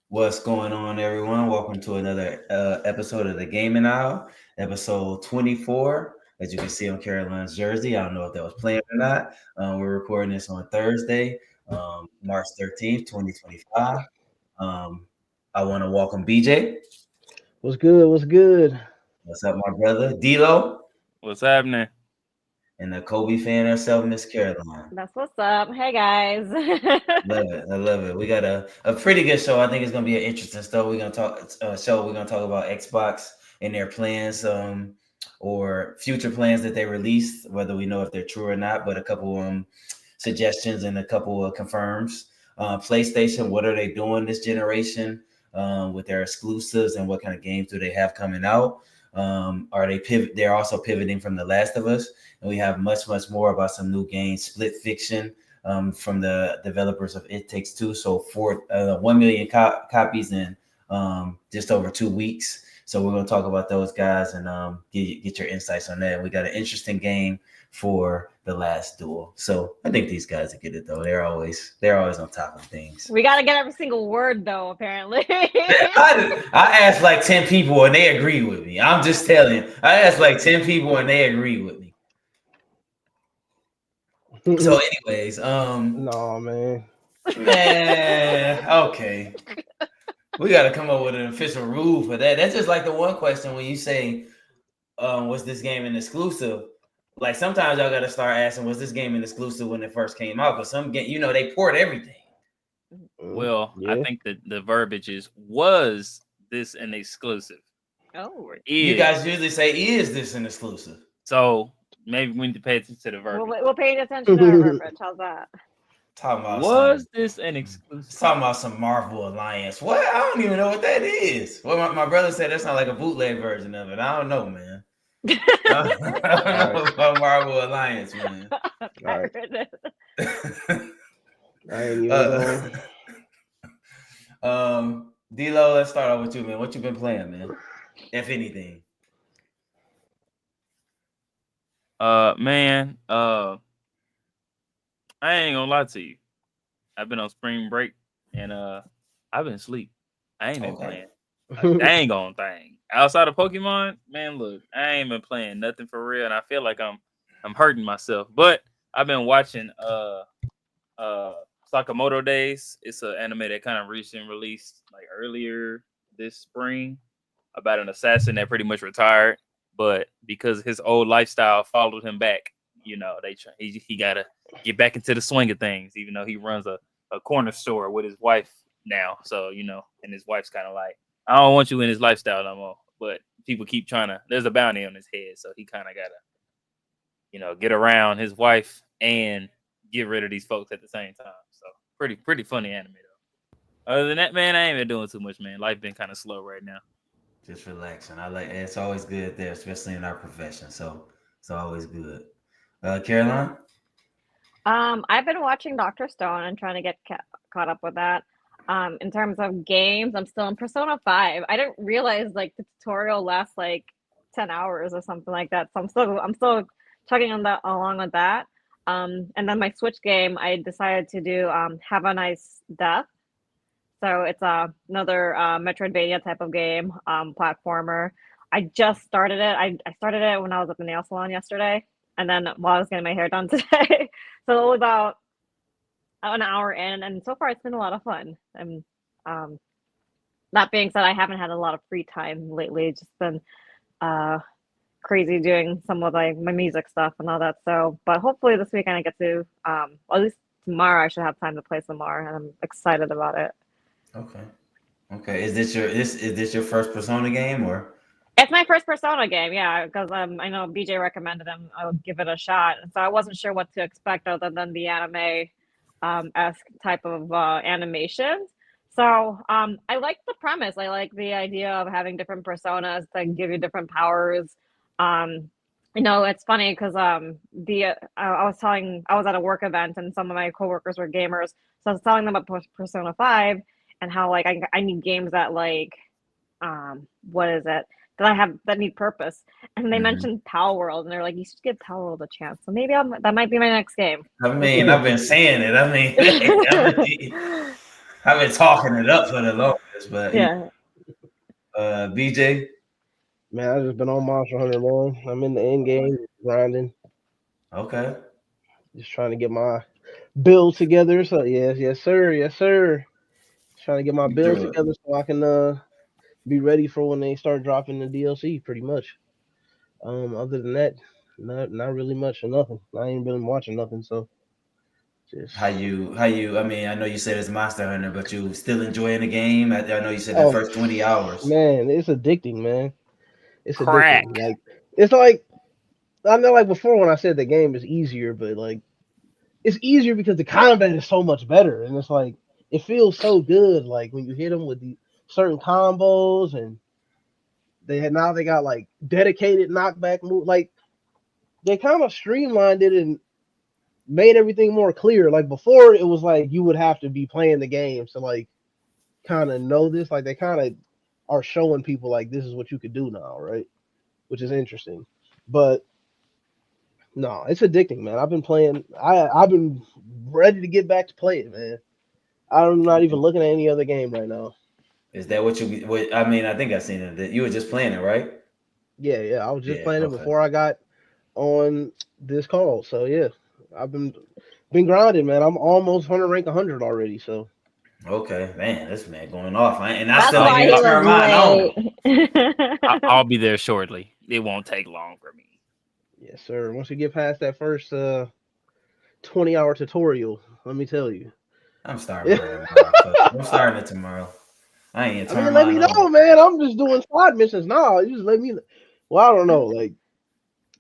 What's going on, everyone? Welcome to another episode of the Gaming Hour, episode 24. As you can see on Caroline's jersey, I don't know if that was planned or not. We're recording this on Thursday, March 13th, 2025. Um, I want to welcome BJ. What's good? What's good? What's up, my brother? Deelo, What's happening? and the Kobe fan herself, Miss Caroline. That's what's up. Hey guys. Love it. I love it. We got a pretty good show. I think it's gonna be an interesting stuff. We're gonna talk show. We're gonna talk about Xbox and their plans, or future plans that they released, whether we know if they're true or not. But a couple suggestions and a couple of confirms. PlayStation, what are they doing this generation with their exclusives and what kind of games do they have coming out? Are they pivot? They're also pivoting from The Last of Us, and we have much more about some new games, Split Fiction from the developers of It Takes Two. So 1 million copies in just over 2 weeks. So we're going to talk about those guys and get your insights on that. We got an interesting game for the last duel. So I think these guys will get it though. They're always on top of things. We got to get every single word though, apparently. I asked like 10 people and they agree with me. I'm just telling you. I asked like 10 people and they agree with me. So, anyways, No, man. Okay. We got to come up with an official rule for that. That's just like the one question when you say, was this game an exclusive? Like sometimes y'all got to start asking, was this game an exclusive when it first came out? But some game, they port everything. Well, Yeah. I think that the verbiage is, was this an exclusive? Oh. Or You is. guys usually say, is this an exclusive? So maybe we need to pay attention to the verbiage. We'll pay attention to our verbiage. How's that? Talking about Was this an exclusive? talking about some Marvel Alliance. What? I don't even know what that is. Well, my brother said that's not like a bootleg version of it. I don't know, man. I don't know about Marvel Alliance, man. Right. Pirate. I ain't even know. Deelo, let's start off with you, man. What you been playing, man? If anything. Man, I ain't gonna lie to you. I've been on spring break and I've been asleep. I ain't been Okay. playing a dang on thing. Outside of Pokemon, man, look, I ain't been playing nothing for real, and I feel like I'm hurting myself. But I've been watching Sakamoto Days. It's an anime that kind of recently released like earlier this spring about an assassin that pretty much retired, but because his old lifestyle followed him back, he got to get back into the swing of things, even though he runs a corner store with his wife now. So, and his wife's kind of like, I don't want you in his lifestyle no more. But people keep trying to, there's a bounty on his head. So he kind of got to, get around his wife and get rid of these folks at the same time. So pretty funny anime though. Other than that, man, I ain't been doing too much, man. Life been kind of slow right now. Just relaxing. I like it's always good there, especially in our profession. So it's always good. Caroline? I've been watching Dr. Stone and trying to get caught up with that. In terms of games, I'm still in Persona 5. I didn't realize like the tutorial lasts like 10 hours or something like that. So I'm still chugging on that along with that. And then my Switch game, I decided to do Have a Nice Death. So it's another Metroidvania type of game, platformer. I just started it. I started it when I was at the nail salon yesterday, and then while I was getting my hair done today. So only about an hour in, and so far it's been a lot of fun. And that being said, I haven't had a lot of free time lately. It's just been crazy doing some of like my music stuff and all that. So, but hopefully this weekend I get to, at least tomorrow I should have time to play some more, and I'm excited about it. Okay. Is this your first Persona game or? It's my first Persona game, yeah, because I know BJ recommended them. I would give it a shot, and so I wasn't sure what to expect other than the anime esque type of animations. So I like the premise. I like the idea of having different personas that give you different powers. Um, it's funny because I was at a work event and some of my coworkers were gamers, so I was telling them about Persona 5 and how like I need games that like what is it that I have that need purpose. And they Mhm. mentioned Pal World, and they're like, you should give Pal World a chance. So maybe that might be my next game. I mean, I've been saying it. I mean, I've been talking it up for the longest, but Yeah. BJ. Man, I just been on Monster Hunter, man. I'm in the end game grinding, Okay. just trying to get my build together. So yes, sir, yes, sir. Trying to get my You build threw it. together so I can be ready for when they start dropping the DLC. Pretty much. Other than that, not really much or nothing. I ain't been watching nothing, so just How you? I mean, I know you said it's Monster Hunter, but you still enjoying the game. I know you said the oh first 20 hours. man, it's addicting, man. It's addicting. Crack. Like it's like I know, like before when I said the game is easier, but like it's easier because the combat is so much better, and it's like it feels so good. Like when you hit them with the certain combos, and they got like dedicated knockback move. Like they kind of streamlined it and made everything more clear. Like before, it was like you would have to be playing the game to like kind of know this. Like they kind of are showing people like this is what you could do now, right? Which is interesting. But no, it's addicting, man. I've been playing. I've been ready to get back to play it, man. I'm not even looking at any other game right now. Is that what you? What, I mean, I think I seen it. That you were just playing it, right? Yeah. I was just Yeah. playing it Okay. before I got on this call. So yeah, I've been grinding, man. I'm almost 100 rank 100 already. So Okay, man, this man going off, and I That's still I'll, ain't why even he I'll, was turned mine on. I'll late. I'll be there shortly. It won't take long for me. yes, sir. Once you get past that first 20-hour tutorial, let me tell you. I'm starting I mine tomorrow. Fuck it. I'm starting it tomorrow. I ain't even mean, turned let me mine on. know, man. I'm just doing side missions now. You just let me. Well, I don't know. Like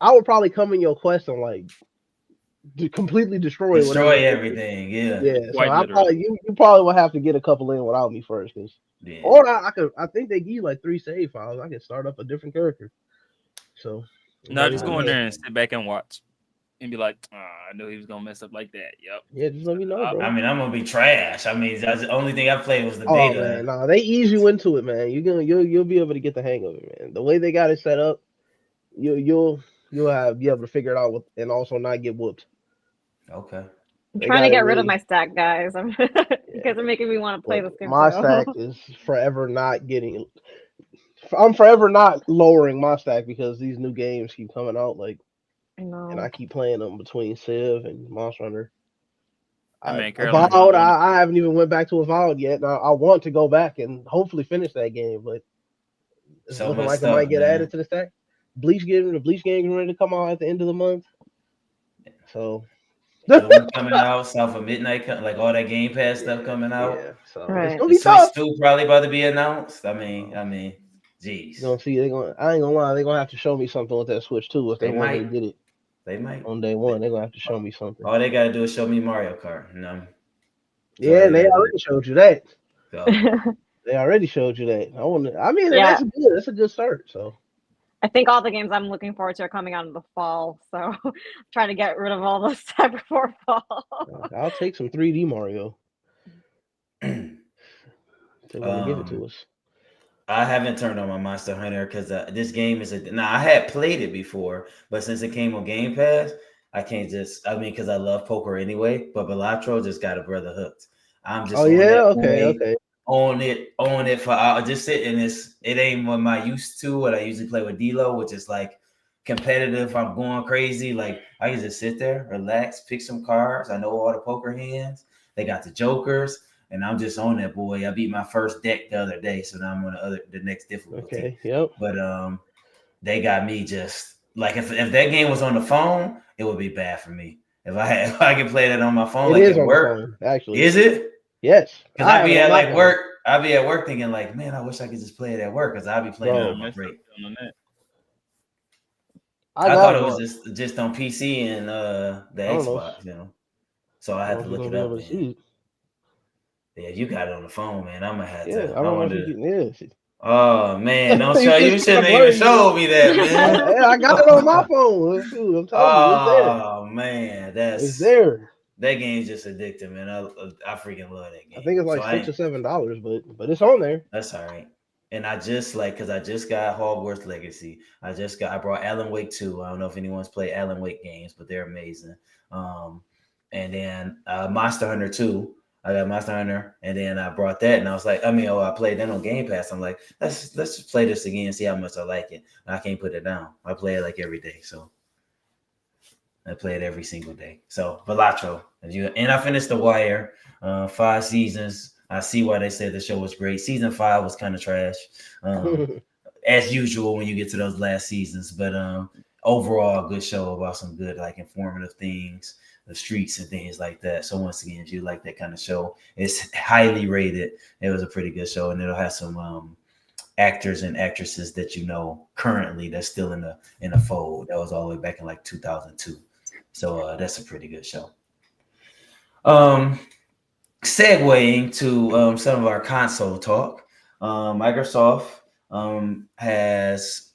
I would probably come in your quest and like completely destroy whatever. Destroy everything. Yeah. Yeah, so Quite I probably literally. you probably would have to get a couple in without me first, cause Yeah. or I could I think they give you like 3 save files. I could start up a different character. So I'm No, ready just to go in go. there and sit back and watch, and be like, I knew he was gonna mess up like that. Yep. Yeah, just let Set me it know, up. I bro. mean, I'm gonna be trash. I mean, that's the only thing I played was the Oh man, beta. nah, they ease you into it, man. You'll be able to get the hang of it, man. The way they got it set up, you'll have be able to figure it out with, and also not get whooped. Okay. I'm They trying to got it get rid of really. my stack, guys. You Yeah, guys are making me want to play look, this game my too. stack is forever not getting. I'm forever not lowering my stack because these new games keep coming out. Like I and I know. keep playing them between Civ and Monster Hunter. Hey I man, Carolina Avowed, undefeated. I haven't even went back to Avowed yet. And I want to go back and hopefully finish that game, but it's So looking much like it might stuff, get added man. to the stack. The Bleach game getting ready to come out at the end of the month. So Doom coming out, South of Midnight, like all that Game Pass stuff coming out. So it's Right. gonna The be tough. Switch 2 probably about to be announced. Uh, Jeez. you're gonna see they gonna I ain't gonna lie, they're gonna have to show me something with that Switch too if they They want me to might. get it They might. on day They, one. They're gonna have to show me something. all they gotta do is show me Mario Kart. That's all Yeah, they and they gotta do. already showed you that. So They already showed you that. I mean, and Yeah, that's good. That's a good start. So I think all the games I'm looking forward to are coming out in the fall. So trying to get rid of all this stuff before fall. I'll take some 3D Mario. If they want to give it um to us. I haven't turned on my Monster Hunter because this game is now I had played it before, but since it came on Game Pass, I can't just. I mean, because I love poker anyway. But Balatro just got a brother hooked. I'm Oh just on yeah, that okay, boy, okay. on it for just sitting. It ain't what I used to. What I usually play with Deelo, which is like competitive. I'm going crazy. Like I can just sit there, relax, pick some cards. I know all the poker hands. They got the jokers. And I'm just on that boy. I beat my first deck the other day, so now I'm on the next difficulty. Okay, yep. But they got me just like if that game was on the phone, it would be bad for me. If I could play that on my phone, It like is at on the work, phone, actually. is it? Yes. Because I I'd have it be on at my like phone. work, I'd be at work thinking like, man, I wish I could just play it at work because I'd be playing it Yeah, I on Bro, my messed up break. on that. I I got thought it it was on. just on PC and the I don't know. Xbox, So I I don't had know to if you're look gonna it be up able to then. see it. Yeah, you got it on the phone, man. I'm gonna have Yeah, to. I I don't know if you wonder. can. Yeah. Oh man, don't show It's you kind shouldn't of have even blurry, but showed me that, man. yeah, I got it on my phone. Shoot, I'm telling you, it's there. Oh man, It's that's there. that game's just addictive, man. I freaking love that I think game. it's So like I $6 or ain't, $7, but it's on there. that's all right. And I just like because I just got Hogwarts Legacy. I brought Alan Wake 2. I don't know if anyone's played Alan Wake games, but they're amazing. Um, and then Monster Hunter 2. I got Monster Hunter, and then I brought that, and I was like, I played that on Game Pass. I'm like, let's just play this again, see how much I like it. And I can't put it down. I play it like every day, so I play it every single day. So Balatro, and I finished The Wire, 5 seasons. I see why they said the show was great. Season 5 was kind of trash, as usual when you get to those last seasons. But overall, a good show about some good, like, informative things, the streets and things like that. So once again, if you like that kind of show, it's highly rated. It was a pretty good show, and it'll have some actors and actresses that you know currently that's still in the fold. That was all the way back in like 2002. So that's a pretty good show. Um, Segueing to some of our console talk, Microsoft has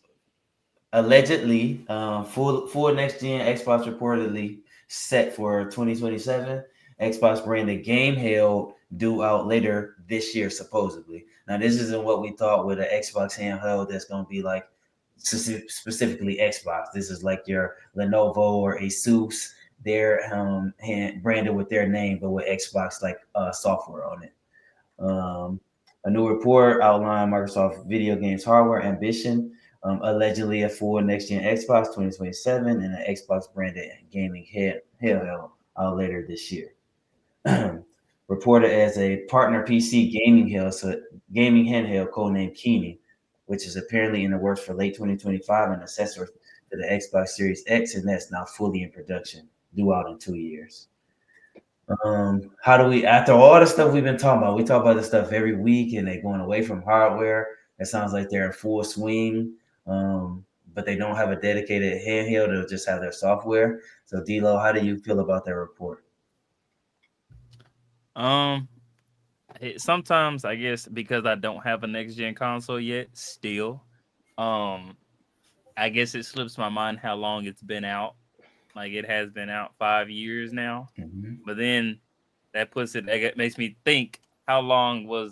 allegedly full next gen Xbox reportedly set for 2027. Xbox branded game held due out later this year, supposedly. Now, this isn't what we thought with an Xbox handheld that's going to be like specifically Xbox. This is like your Lenovo or Asus. They're branded with their name, but with Xbox like software on it. Um, a new report outlined Microsoft video games hardware ambition, allegedly a full next gen Xbox 2027 and an Xbox branded gaming handheld later this year. Reported as a partner PC gaming handheld codenamed Keeney, which is apparently in the works for late 2025 and accessory to the Xbox Series X and S, now fully in production, due out in 2 years. How do we, after all the stuff we've been talking about, we talk about this stuff every week and they're going away from hardware. It sounds like they're in full swing, but they don't have a dedicated handheld. They'll just have their software. So, Deelo, how do you feel about that report? Sometimes I guess because I don't have a next gen console yet, still, I guess it slips my mind how long it's been out. Like it has been out 5 years now, Mm-hmm. but then it makes me think how long was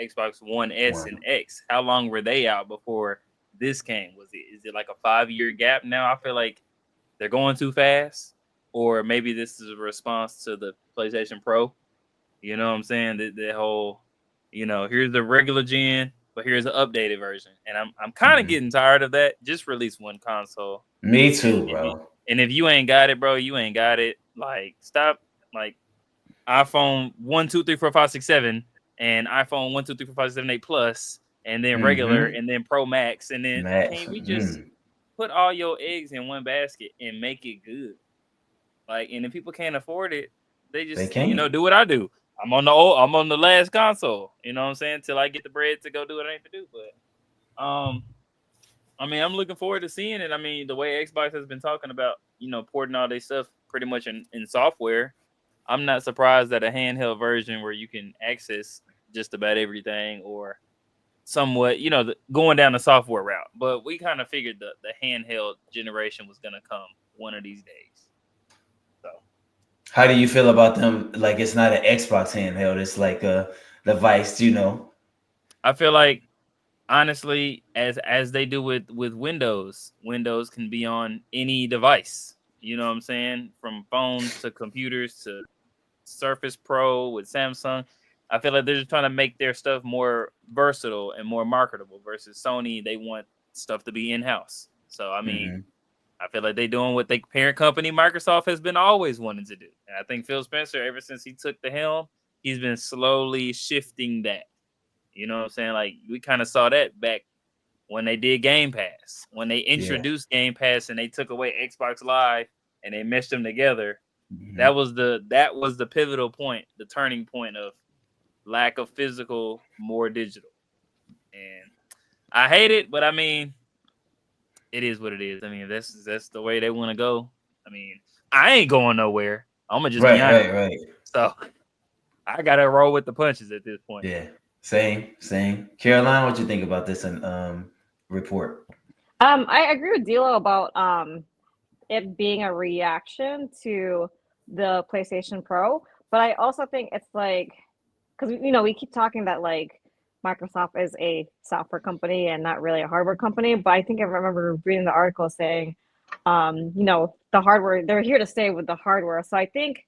Xbox One S and X? How long were they out before this came? Is it like a 5 year gap now? I feel like they're going too fast, or maybe this is a response to the PlayStation Pro. You know what I'm saying? The whole, here's the regular gen, but here's an updated version, and I'm kind of getting tired of that. Just release one console. Me too, If you, bro. and if you ain't got it, bro, you ain't got it. Like, stop. Like, iPhone 1, 2, 3, 4, 5, 6, 7, and iPhone 1, 2, 3, 4, 5, 7, 8 Plus, and then regular, and then Pro Max, and then Max. can't we just put all your eggs in one basket and make it good? Like, and if people can't afford it, they just do what I do. I'm on the last console. You know what I'm saying? Till I get the bread to go do what I need to do. But I mean, I'm looking forward to seeing it. I mean, the way Xbox has been talking about, porting all their stuff pretty much in software, I'm not surprised that a handheld version where you can access just about everything or somewhat, going down the software route. But we kind of figured the handheld generation was going to come one of these days. So, how do you feel about them? Like, it's not an Xbox handheld; it's like a device. I feel like, honestly, as they do with Windows can be on any device. You know what I'm saying? From phones to computers to Surface Pro with Samsung. I feel like they're just trying to make their stuff more versatile and more marketable versus Sony. They want stuff to be in-house. So, I mean, I feel like they're doing what their parent company, Microsoft, has been always wanting to do. And I think Phil Spencer, ever since he took the helm, he's been slowly shifting that. You know what I'm saying? Like, we kind of saw that back when they did Game Pass. When they introduced Game Pass and they took away Xbox Live and they meshed them together, that was the pivotal point, the turning point of lack of physical, more digital. And I hate it, but I mean, it is what it is. I mean, that's the way they want to go. I mean, I ain't going nowhere. I'm gonna just be honest. Right. So I gotta roll with the punches at this point. Yeah, same. Caroline, what you think about this report? I agree with Deelo about it being a reaction to the PlayStation Pro, but I also think it's like, because we keep talking that like Microsoft is a software company and not really a hardware company, but I think I remember reading the article saying, the hardware, they're here to stay with the hardware. So I think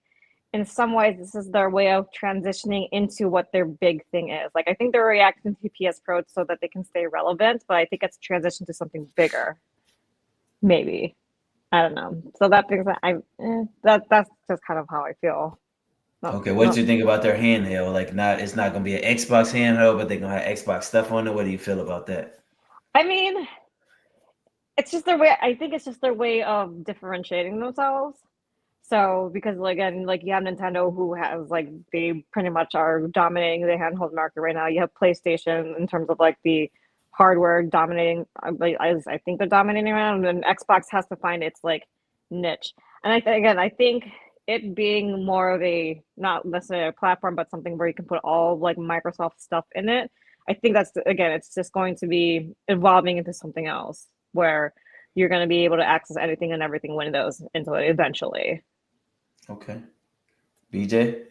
in some ways this is their way of transitioning into what their big thing is. Like I think they're reacting to PS Pro so that they can stay relevant, but I think it's transition to something bigger. Maybe. I don't know. So that thing's that's just kind of how I feel. Okay, what did you think about their handheld? Like, it's not gonna be an Xbox handheld, but they're gonna have Xbox stuff on it. What do you feel about that? I mean, it's just their way. I think it's just their way of differentiating themselves. So because again, like you have Nintendo who has like they pretty much are dominating the handheld market right now. You have PlayStation in terms of like the hardware dominating. Like I think they're dominating around, and then Xbox has to find its like niche. And I think it being more of a not necessarily a platform, but something where you can put all like Microsoft stuff in it. I think that's again, it's just going to be evolving into something else where you're going to be able to access anything and everything Windows into it eventually. Okay, BJ.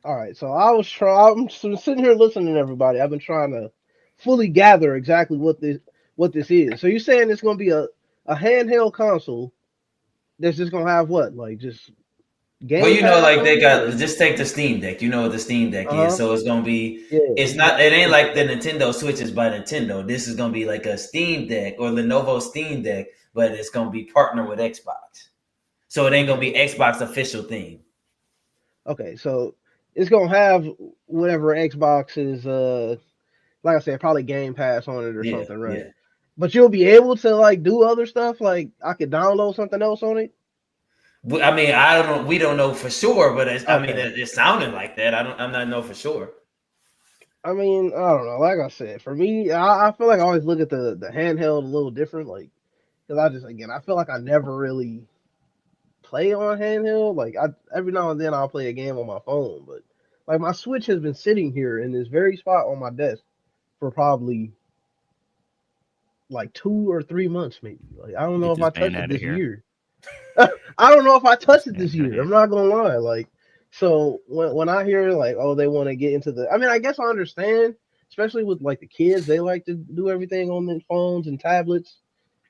All right, so I'm sitting here listening to everybody. I've been trying to fully gather exactly what this is. So you're saying it's going to be a handheld console that's just going to have what, like just Well, Game Pass like they on it, got or just take the Steam Deck. You know what the Steam Deck is, uh huh, so it's gonna be. yeah, It's not. It ain't like the Nintendo Switches by Nintendo. This is gonna be like a Steam Deck or Lenovo Steam Deck, but it's gonna be partnered with Xbox. So it ain't gonna okay, be Xbox official thing. okay. So it's going to have whatever Xbox is, like I said, probably Game Pass on it or Yeah, something, right? yeah. But you'll be able to like do other stuff. Like I could download something else on it. I mean, I don't. We don't know for sure, but I mean, Okay. it sounded like that. I don't. I'm not know for sure. I mean, I don't know. Like I said, for me, I feel like I always look at the handheld a little different. Like, because I feel like I never really play on handheld. Like, I every now and then I'll play a game on my phone, but like my Switch has been sitting here in this very spot on my desk for probably like 2 or 3 months, maybe. Like, I don't know Get if this I man touched it out of this here. year. I don't know if I This touched it man this out of year. I'm here. not gonna lie. Like, so when I hear like, oh, they want to get into the, I mean, I guess I understand, especially with like the kids, they like to do everything on their phones and tablets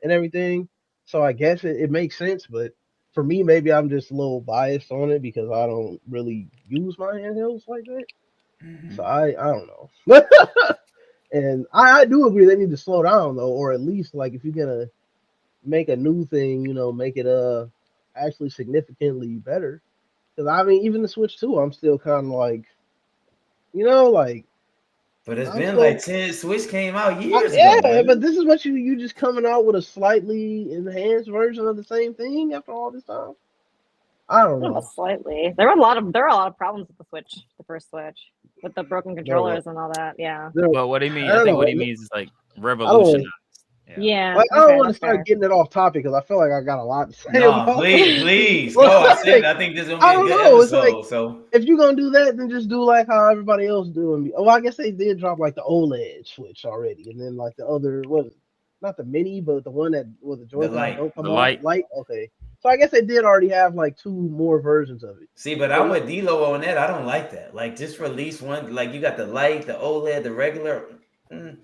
and everything. So I guess it makes sense. But for me, maybe I'm just a little biased on it because I don't really use my handhelds like that. So Mhm. I don't know. And I do agree they need to slow down though, or at least like if you're gonna make a new thing, make it actually significantly better. Because I mean, even the Switch 2, I'm still kind of like, like But it's I'm been still, like 10. Switch came out years ago, yeah. But man. this is what you just coming out with a slightly enhanced version of the same thing after all this time. I don't Yeah, but know. slightly. There are a lot of problems with the Switch, the first Switch, with the broken There what? controllers and all that. Yeah. There. But what he I mean, I don't think know. what he means is like I don't. revolutionized. Yeah. Yeah. Like I don't Okay, want to that's start fair. getting it off topic because I feel like I got a lot to say No, about it. please go. I said Like I think this is gonna I be a don't good know. It's like episode. So if you're gonna do that, then just do like how everybody else doing. Oh, I guess they did drop like the OLED Switch already, and then like the other was not the mini, but the one that the the Joy Cons light. don't The come off light. light. Okay, so I guess they did already have like two more versions of it. See, but But I'm with Deelo on that. I don't like that. Like, just release one. Like, you got the light, the OLED, the regular. Mm.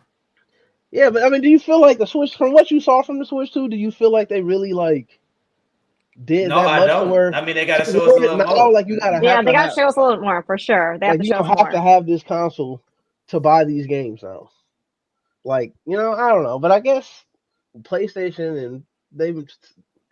yeah, but I mean, do you feel like the Switch from what you saw from the Switch 2? Do you feel like they really like did No, that I much to don't. where I mean, they got to to show us a where little now more. like you gotta Mm-mm. Yeah, have they to gotta have show us a little more for sure. They have like to you show us don't have to more. have this console to buy these games now. Like, I don't know, but I guess PlayStation and they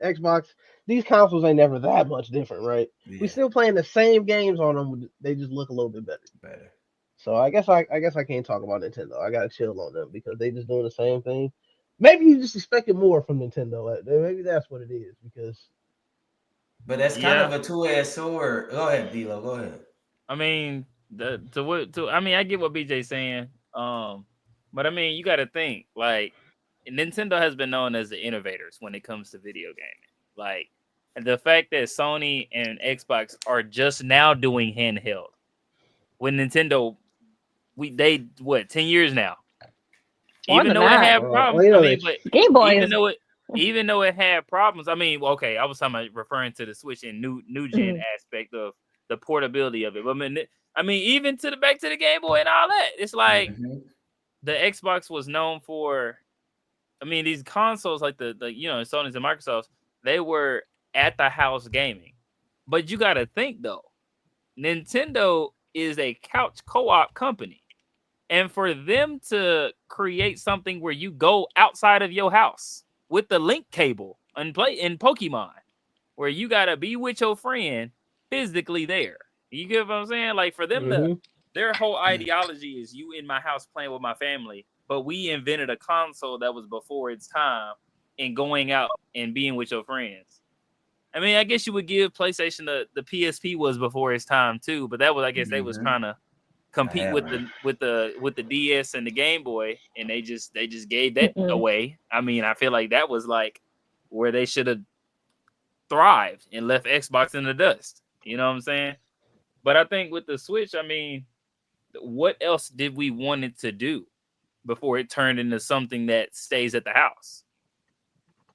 Xbox, these consoles ain't never that much different, right? We Yeah, still playing the same games on them. They just look a little bit better. better. So I guess I can't talk about Nintendo. I gotta chill on them because they just doing the same thing. Maybe you just expected more from Nintendo. Maybe that's what it is because But that's kind of Yeah. a two-edged sword. Go ahead, Deelo. Go ahead. I mean, the to what to I mean, I get what BJ's saying. But I mean, you got to think like Nintendo has been known as the innovators when it comes to video gaming. Like the fact that Sony and Xbox are just now doing handheld when Nintendo they what 10 years now. More Even than though it that. had well, problems, I mean, but Game Boy even is though it even though it had problems, I mean, okay, I was talking about referring to the Switch and new gen mhm. aspect of the portability of it. But I mean, even to the back to the Game Boy and all that, it's like Hmm. the Xbox was known for. I mean, these consoles like the Sony's and Microsofts, they were at the house gaming. But you got to think though, Nintendo is a couch co-op company. And for them to create something where you go outside of your house with the link cable and play in Pokemon, where you gotta be with your friend physically there. You get what I'm saying? Like for them to their whole ideology is you in my house playing with my family, but we invented a console that was before its time and going out and being with your friends. I mean, I guess you would give PlayStation the PSP was before its time too, but that was I guess they was trying to compete with the DS and the Game Boy, and they just gave that away. I mean, I feel like that was like where they should have thrived and left Xbox in the dust. You know what I'm saying? But I think with the Switch, I mean, what else did we want it to do before it turned into something that stays at the house?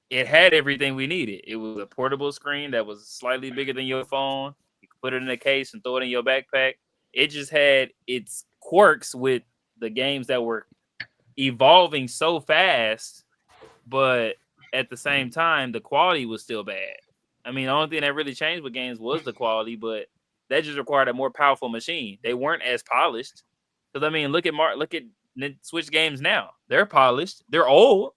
It had everything we needed. It was a portable screen that was slightly bigger than your phone. You could put it in a case and throw it in your backpack. It just had its quirks with the games that were evolving so fast, but at the same time, the quality was still bad. I mean, the only thing that really changed with games was the quality, but that just required a more powerful machine. They weren't as polished. Because I mean, look at Switch games now. They're polished. They're old,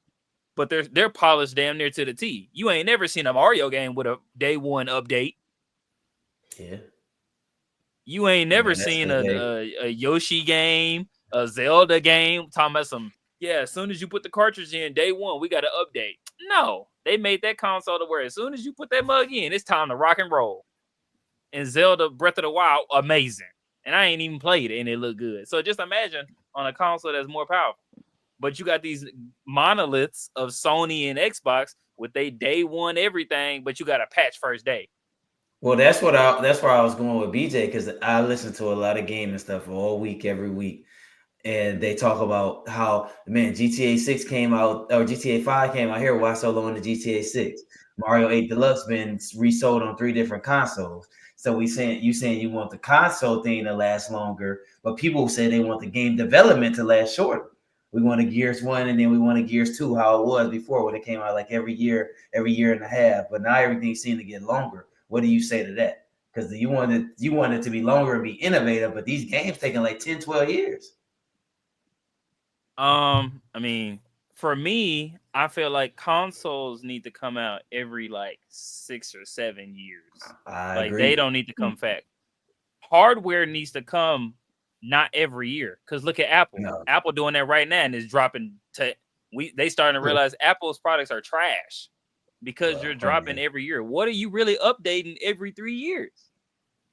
but they're polished damn near to the T. You ain't never seen a Mario game with a day one update. Yeah. You ain't never seen a Yoshi game, a Zelda game. Talking about some, as soon as you put the cartridge in, day one, we got to update. No, they made that console to where as soon as you put that mug in, it's time to rock and roll. And Zelda Breath of the Wild, amazing. And I ain't even played it, and it looked good. So just imagine on a console that's more powerful. But you got these monoliths of Sony and Xbox with they day one everything, but you got a patch first day. Well, that's where I was going with BJ, because I listen to a lot of gaming stuff all week, every week, and they talk about how GTA 6 came out, or GTA 5 came out here. Why so low into GTA 6? Mario 8 Deluxe been resold on 3 different consoles. So you saying you want the console thing to last longer, but people say they want the game development to last shorter. We want a Gears 1 and then we want a Gears 2, how it was before when it came out like every year and a half. But now everything seems to get longer. What do you say to that? Because you want it to be longer and be innovative, but these games taking like 10, 12 years. I mean, for me, I feel like consoles need to come out every like 6 or 7 years. I agree. They don't need to come back. Hardware needs to come not every year. Because look at Apple. No. Apple doing that right now and is dropping. They starting to realize Apple's products are trash because you're dropping every year. What are you really updating every 3 years?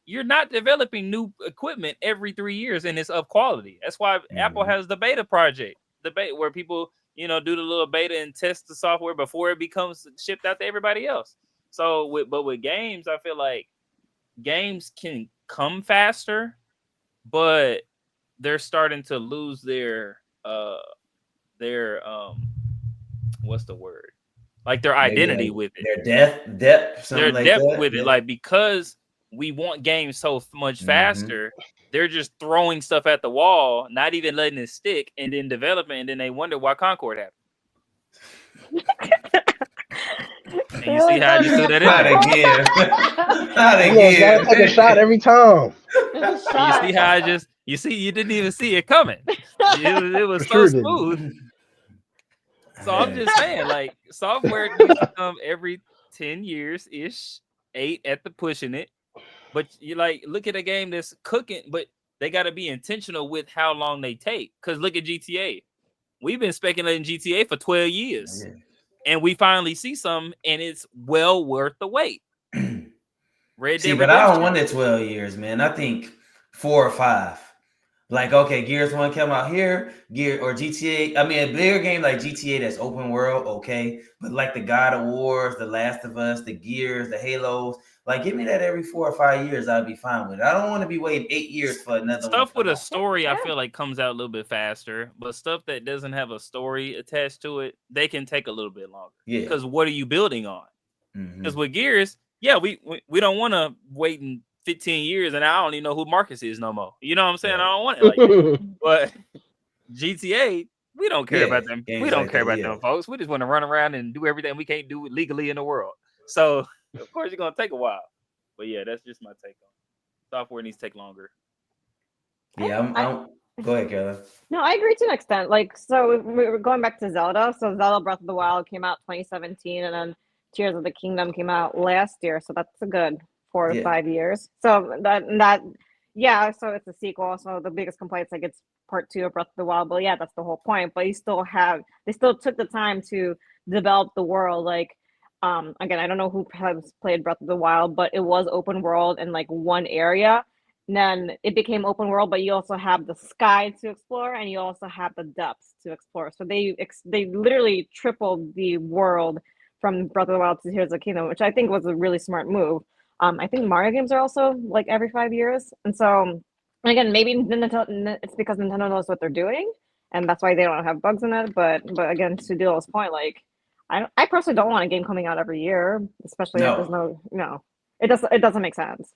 You're not developing new equipment every 3 years and it's of quality. That's why Apple has the beta project, where people, do the little beta and test the software before it becomes shipped out to everybody else. So with games, I feel like games can come faster, but they're starting to lose their what's the word? Like their identity with it. Their depth, their depth with it. Like, because we want games so much faster, they're just throwing stuff at the wall, not even letting it stick, and then developing, and then they wonder why Concord happened. And you see how I just threw that in there? Not again. Gotta take a shot every time. You see how you didn't even see it coming. It was so smooth. So I'm just saying, like, software needs to come every 10 years ish, 8 at the pushing it. But you look at a game that's cooking, but they got to be intentional with how long they take. Because look at GTA. We've been speculating GTA for 12 years. And we finally see some, and it's well worth the wait. Red Dead Redemption. But I don't want it 12 years, man. I think 4 or 5. Like, okay, Gears 1 came out here, or GTA. I mean, a bigger game like GTA that's open world, okay. But like the God of Wars, the Last of Us, the Gears, the Halos, like, give me that every 4 or 5 years, I'd be fine with it. I don't want to be waiting 8 years for another stuff with a story. I feel like comes out a little bit faster, but stuff that doesn't have a story attached to it, they can take a little bit longer. Yeah. Because what are you building on? Because with Gears, we don't want to wait 15 years and I don't even know who Marcus is no more. You know what I'm saying? I don't want it like that. But GTA, we don't care about them. We don't care about them folks. We just want to run around and do everything we can't do legally in the world. So of course it's gonna take a while. But yeah, that's just my take on it. Software needs to take longer. Yeah, I I'm go ahead, Kevin. No, I agree to an extent. Like, so we're going back to Zelda. So Zelda Breath of the Wild came out 2017, and then Tears of the Kingdom came out last year. So that's a good four to Yeah. 5 years. So that yeah. So it's a sequel. So the biggest complaints like it's part two of Breath of the Wild. But yeah, that's the whole point. But they still took the time to develop the world. Like, again, I don't know who has played Breath of the Wild, but it was open world in like one area, then it became open world, but you also have the sky to explore and you also have the depths to explore. So they literally tripled the world from Breath of the Wild to Tears of the Kingdom, which I think was a really smart move. I think Mario games are also like every 5 years, and so again, maybe it's because Nintendo knows what they're doing, and that's why they don't have bugs in it. But again, to Deal's point, like I personally don't want a game coming out every year, especially if there's No. it doesn't make sense.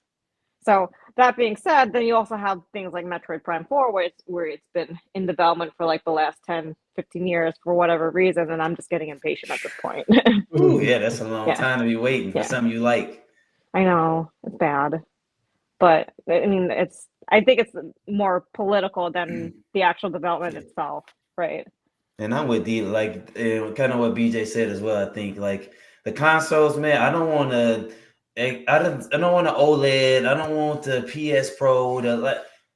So that being said, then you also have things like Metroid Prime 4, where it's been in development for like the last 10, 15 years for whatever reason, and I'm just getting impatient at this point. Ooh, yeah, that's a long Yeah, time to be waiting for yeah. something you like. I know, it's bad. But I mean I think it's more political than the actual development Yeah. itself, right? And I'm with D, like kind of what BJ said as well. I think like the consoles, man. I don't want to. I don't want an OLED. I don't want the PS Pro.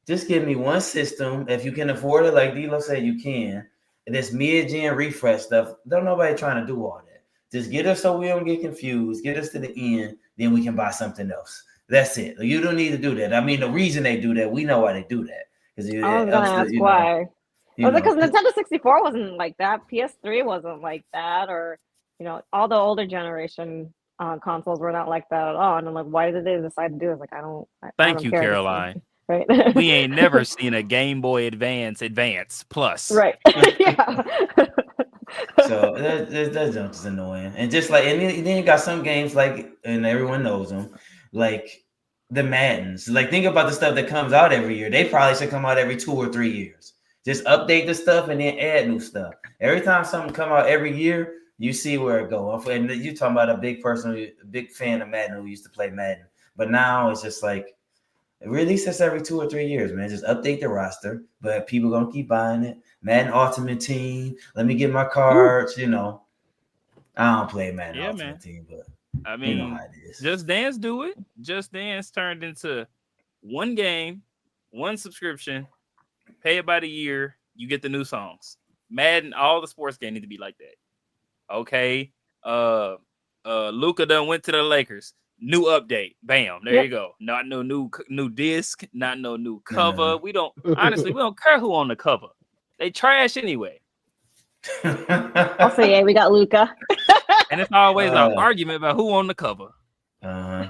Just give me one system if you can afford it. Like Deelo said, you can. And this mid-gen refresh stuff. Don't nobody trying to do all that. Just get us so we don't get confused. Get us to the end, then we can buy something else. That's it. You don't need to do that. I mean, the reason they do that, we know why they do that because I was I'm gonna still, ask why. you Was it know. because Nintendo 64 wasn't like that? PS3 wasn't like that, or all the older generation consoles were not like that at all. And I'm like, why did they decide to do it? Like, I Thank don't you, care. Just Caroline. right, We ain't never seen a Game Boy Advance Plus. right, yeah. So that junk is annoying, and just like and then you got some games like, and everyone knows them, like the Maddens. Like think about the stuff that comes out every year. They probably should come out every 2 or 3 years. Just update the stuff and then add new stuff. Every time something come out every year, you see where it go. And you talking about a big fan of Madden who used to play Madden, but now it's just like release this every 2 or 3 years, man. Just update the roster, but people gonna keep buying it. Madden Ultimate Team. Let me get my cards. I don't play Madden Yeah, man. Ultimate Team, but I you know mean, how it is. Just Dance do it. Just Dance turned into one game, one subscription, pay it by the year, you get the new songs. Madden, all the sports games need to be like that. Okay. Luca done went to the Lakers. New update. Bam. There you Yep. go. Not no new disc, not no new cover. No. We don't care who on the cover. They trash anyway. Also, yeah, we got Luca. And it's always an argument about who on the cover. Uh-huh.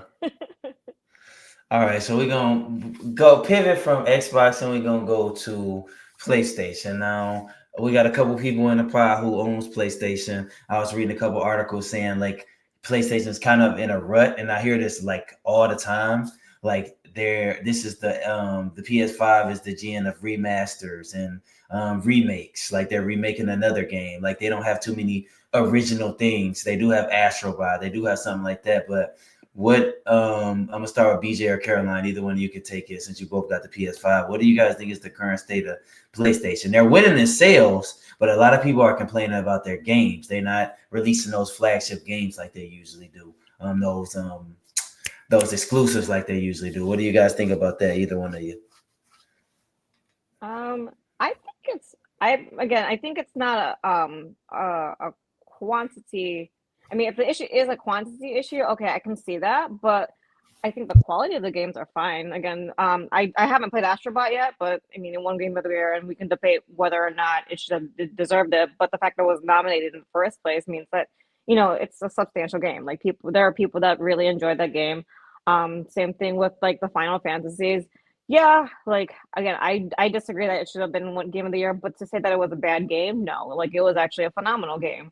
All right, so we're gonna go pivot from Xbox and we're gonna go to PlayStation. Now we got a couple people in the pod who owns PlayStation. I was reading a couple articles saying like PlayStation's kind of in a rut, and I hear this like all the time. Like this is the PS5 is the gen of remasters and remakes. Like they're remaking another game. Like they don't have too many original things. They do have Astrobot. They do have something like that, but what I'm gonna start with BJ or Caroline. Either one of you could take it since you both got the PS5. What do you guys think is the current state of PlayStation? They're winning in sales, but a lot of people are complaining about their games. They're not releasing those flagship games like they usually do. Those exclusives like they usually do. What do you guys think about that? Either one of you. I think I think it's not a quantity. I mean, if the issue is a quantity issue, okay, I can see that, but I think the quality of the games are fine. Again, I haven't played Astrobot yet, but I mean, in one game of the year, and we can debate whether or not it should have deserved it. But the fact that it was nominated in the first place means that it's a substantial game. Like there are people that really enjoyed that game. Same thing with like the Final Fantasies. Yeah, like again, I disagree that it should have been one game of the year, but to say that it was a bad game, no, like it was actually a phenomenal game.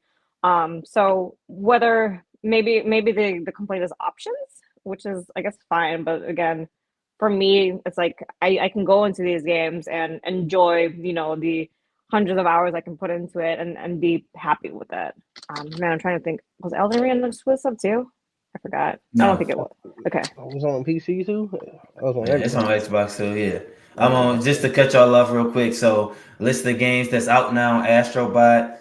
So whether maybe the complaint is options, which is I guess fine, but again, for me, it's like I can go into these games and enjoy, the hundreds of hours I can put into it and be happy with it. Man, I'm trying to think. Was Elden Ring exclusive too? I forgot. I don't No, think it was. Okay. I was on PC too. I was on Yeah, it's on everything. Xbox too. Yeah, I'm Okay. on just to cut y'all off real quick. So list the games that's out now: Astrobot,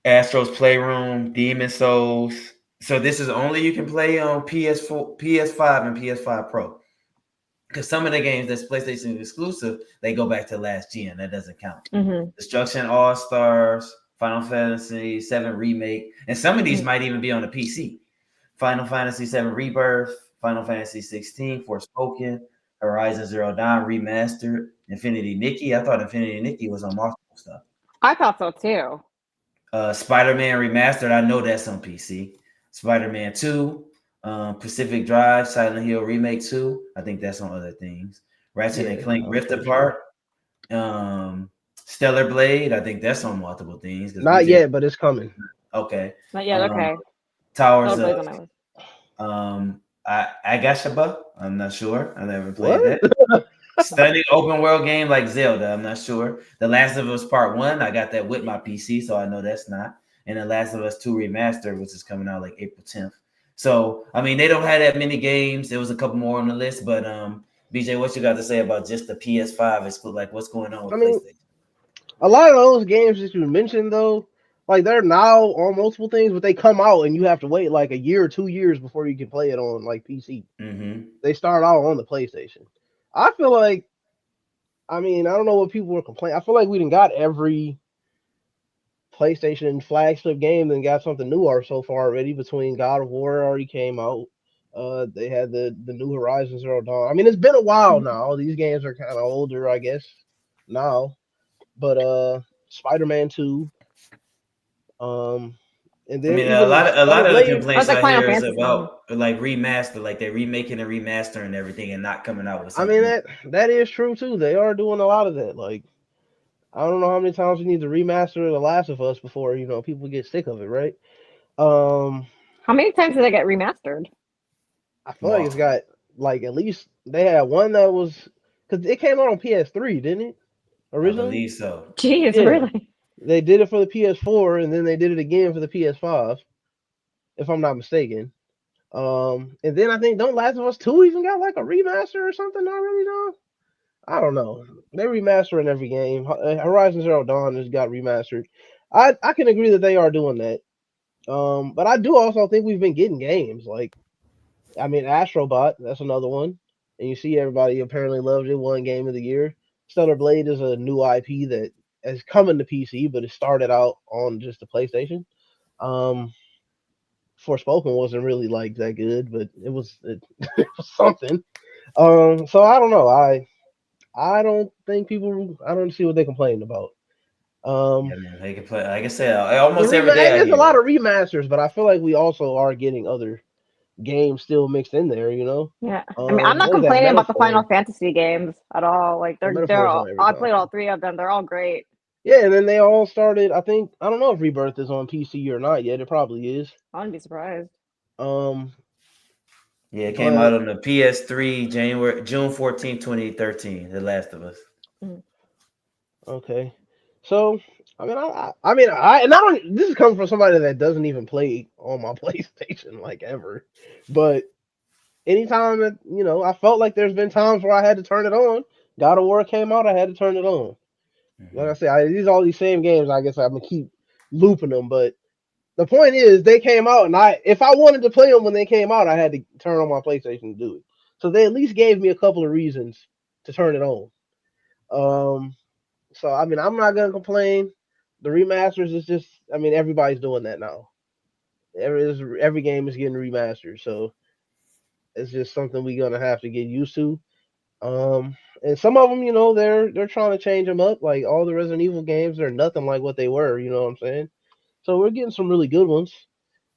Astro's Playroom, Demon Souls. So this is only you can play on PS4, PS5, and PS5 Pro. Because some of the games that's PlayStation exclusive, they go back to last gen. That doesn't count. Mm-hmm. Destruction All Stars, Final Fantasy VII Remake, and some of these Mm. might even be on the PC. Final Fantasy VII Rebirth, Final Fantasy 16 Forspoken, Horizon Zero Dawn Remastered, Infinity Nikki. I thought Infinity Nikki was on multiple stuff. I thought so too. Spider-Man Remastered. I know that's on PC. Spider-Man 2, Pacific Drive, Silent Hill Remake 2. I think that's on other things. Ratchet and Yeah, Clank I'm Rift pretty sure. Apart. Stellar Blade. I think that's on multiple things because Not BJ. yet, but it's coming. Okay. Not yet. Um, Okay. Towers Still of plays on my list. Agashaba. I'm not sure. I never played What? that. Stunning open world game like Zelda. I'm not sure. The Last of Us Part One. I got that with my PC, so I know that's not. And The Last of Us Two Remastered, which is coming out like April 10th. So I mean, they don't have that many games. There was a couple more on the list, but BJ, what you got to say about just the PS5? It's like what's going on I with mean, PlayStation? a lot of those games that you mentioned though, like they're now on multiple things, but they come out and you have to wait like a year or 2 years before you can play it on like PC. Mm-hmm. They start out on the PlayStation. I feel like, I mean, I don't know what people were complaining. I feel like we done got every PlayStation flagship game and got something new or so far already. Between God of War already came out. They had the new Horizon Zero Dawn. I mean, it's been a while now. These games are kind of older, I guess, now. But Spider-Man 2, um, and I then mean, a even lot of a Stellar lot of the Blade. I was complaints like I Final hear is Fantasy. about like remaster, like they're remaking and remastering everything and not coming out with I mean something new. that is true too. They are doing a lot of that. Like I don't know how many times we need to remaster The Last of Us before people get sick of it, right? Um, How many times did I get remastered? I feel like it's Multiple, got like at least they had one that was because it came out on PS3, didn't it? I Originally, believe so. Jeez, yeah. really? They did it for the PS4, and then they did it again for the PS5, if I'm not mistaken. And then I think don't Last of Us 2 even got like a remaster or something already, though. I don't know. They remastering every game. Horizon Zero Dawn has got remastered. I can agree that they are doing that. But I do also think we've been getting games like I mean Astrobot. That's another one, and you see everybody apparently loves it. Won Game of the Year. Stellar Blade is a new IP that is coming to PC, but it started out on just the PlayStation. Um, Forspoken wasn't really like that good, but it was something. So I don't know. I don't think people. I don't see what they're complaining about. Yeah, Um, man, they can play. Like I said, the almost every day and I there's a hear lot it. of remasters, but I feel like we also are getting other games still mixed in there. Yeah. I mean, I'm not What was that complaining about the Final metaphor? Fantasy games at all. Like The they're metaphor's all, on every I played all console. three of them. They're all great. Yeah, and then they all started. I think I don't know if Rebirth is on PC or not yet. It probably is. I wouldn't be surprised. Um, Yeah, it came out but on the PS3 June 14th, 2013. The Last of Us. Mm. okay, so and I don't. This is coming from somebody that doesn't even play on my PlayStation like ever, but anytime that I felt like there's been times where I had to turn it on. God of War came out, I had to turn it on. Like I Hmm. said, these all these same games. I guess I'm gonna keep looping them, but the point is they came out, and if I wanted to play them when they came out, I had to turn on my PlayStation to do it. So they at least gave me a couple of reasons to turn it on. Um, so I mean, I'm not gonna complain. The remasters is just, I mean, everybody's doing that now. Every game is getting remastered, so it's just something we're gonna have to get used to. And some of them, they're trying to change them up. Like all the Resident Evil games, they're nothing like what they were. You know what I'm saying? So we're getting some really good ones.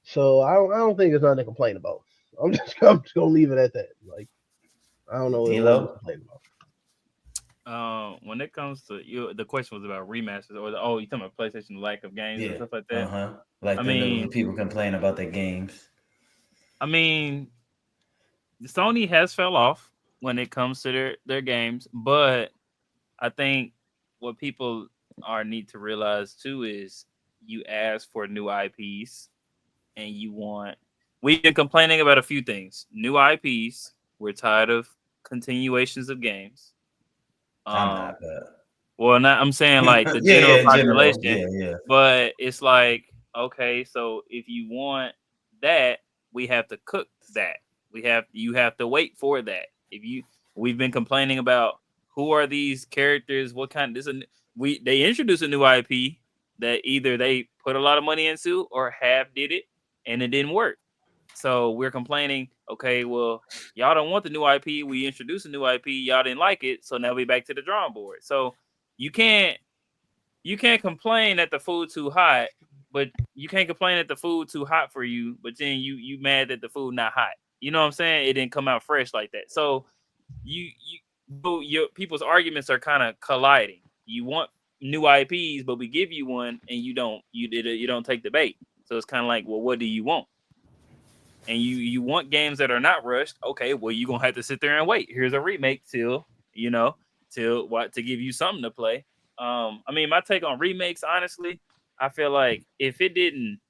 So I don't think there's nothing to complain about. I'm just gonna leave it at that. Like I don't know what we Deelo. complain about. When it comes to you, the question was about remasters or you talking about PlayStation lack of games and Yeah. stuff like Uh that. huh. I Like the new when mean, people complain about their games. I mean, Sony has fell off when it comes to their games, but I think what people are need to realize too is you ask for new IPs and you want we've been complaining about a few things. New IPs. We're tired of continuations of games. I'm Um, not, but well, not I'm saying like the yeah, general yeah, in general, population, yeah. but it's like, okay, so if you want that, we have to cook that. You have to wait for that. If you We've been complaining about who are these characters, what kind this and we they introduced a new IP that either they put a lot of money into or half did it and it didn't work. So we're complaining, okay, well, y'all don't want the new IP. We introduced a new IP, y'all didn't like it, so now we back to the drawing board. So you can't you can't complain that the food too hot, but you can't complain that the food too hot for you, but then you mad that the food not hot. You know what I'm saying? It didn't come out fresh like that. So your people's arguments are kind of colliding. You want new IPs, but we give you one and you don't take the bait. So it's kind of like, well, what do you want? And you want games that are not rushed. Okay, well, you're gonna have to sit there and wait. Here's a remake till what to give you something to play. I mean, my take on remakes, honestly, I feel like if it didn't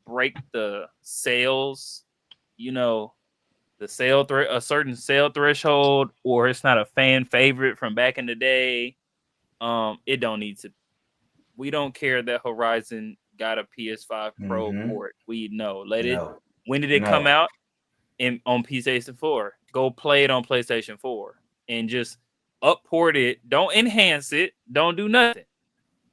break the sales, you know, a certain sale threshold, or it's not a fan favorite from back in the day, it don't need to. We don't care that Horizon got a PS5 Pro Mm-hmm. port. We know. Let it. No, When did it come no. out? On PlayStation 4. Go play it on PlayStation 4 and just upport it. Don't enhance it. Don't do nothing.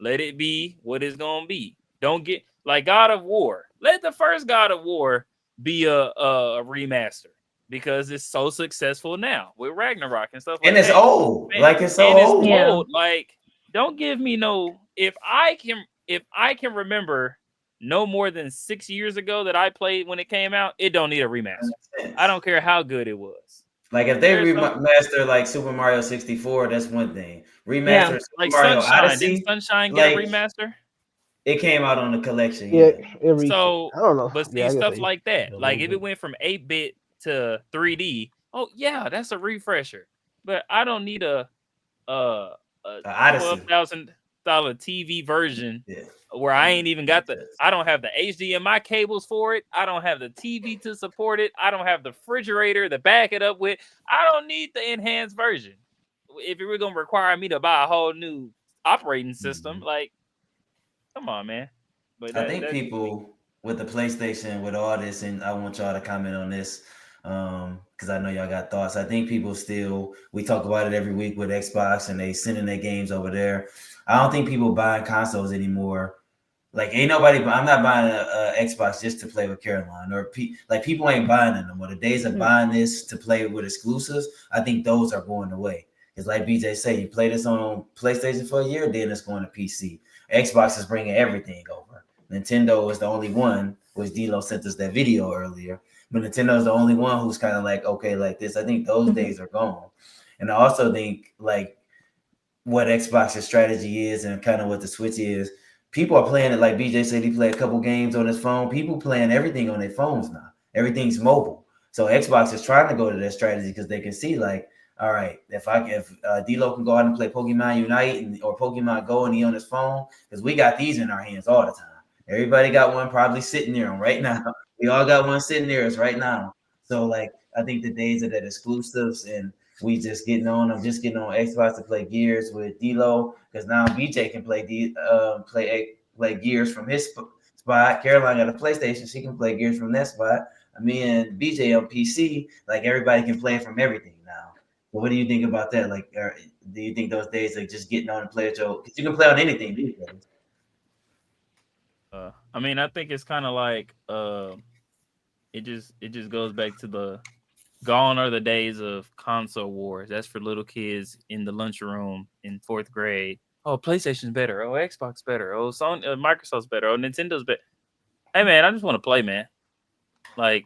Let it be what it's gonna be. Don't get like God of War. Let the first God of War be a remaster because it's so successful now with Ragnarok and stuff And like it's that. old. Man, Like it's so and it's old. Yeah. old. Like, don't give me no. If I can remember no more than 6 years ago that I played when it came out, it don't need a That remaster. makes I sense. don't care how good it was. Like if they There's some remaster like Super Mario 64, that's one thing. Yeah. Remaster Super like Mario Sunshine. Didn't Odyssey, Sunshine get a like remaster? it came out on the collection, Yeah, yeah. every So, I don't know. but Yeah, see I guess stuff they like that. did a Like little if it bit. went from 8-bit to 3D, oh yeah, that's a refresher. But I don't need a Odyssey. $12,000 TV version Yeah. where I ain't even got the. Yes. I don't have the HDMI cables for it. I don't have the TV to support it. I don't have the refrigerator to back it up with. I don't need the enhanced version. If it were gonna require me to buy a whole new operating system, Mhm. like, come on, man. But I think that's just me. people with the PlayStation, with all this, and I want y'all to comment on this, because I know y'all got thoughts. I think people still, we talk about it every week with Xbox, and they sending their games over there. I don't think people buying consoles anymore. Like ain't nobody. I'm not buying a Xbox just to play with Caroline or like people ain't buying it no more. The days of Mhm. buying this to play with exclusives, I think those are going away. It's like BJ say, you play this on PlayStation for a year, then it's going to PC. Xbox is bringing everything over. Nintendo is the only one, which Deelo sent us that video earlier. But Nintendo is the only one who's kind of like okay, like this. I think those Mhm. days are gone, and I also think like what Xbox's strategy is and kind of what the Switch is. People are playing it like BJ said. He played a couple games on his phone. People playing everything on their phones now. Everything's mobile. So Xbox is trying to go to that strategy because they can see like, all right, if Deelo can go out and play Pokemon Unite or Pokemon Go and he on his phone because we got these in our hands all the time. Everybody got one probably sitting there right now. We all got one sitting there right now. So like I think the days of that exclusives and we just getting on. I'm just getting on Xbox to play Gears with Deelo because now BJ can play Gears from his spot. Caroline got a PlayStation; she can play Gears from that spot. Me and BJ on PC, like everybody can play from everything now. But what do you think about that? Like, do you think those days like just getting on and play at your? Because you can play on anything these days. I mean, I think it's kind of like it just goes back to the gone are the days of console wars. That's for little kids in the lunchroom in fourth grade. Oh, PlayStation's better. Oh, Xbox better. Oh, Sony, Microsoft's better. Oh, Nintendo's better. Hey, man, I just want to play, man. Like,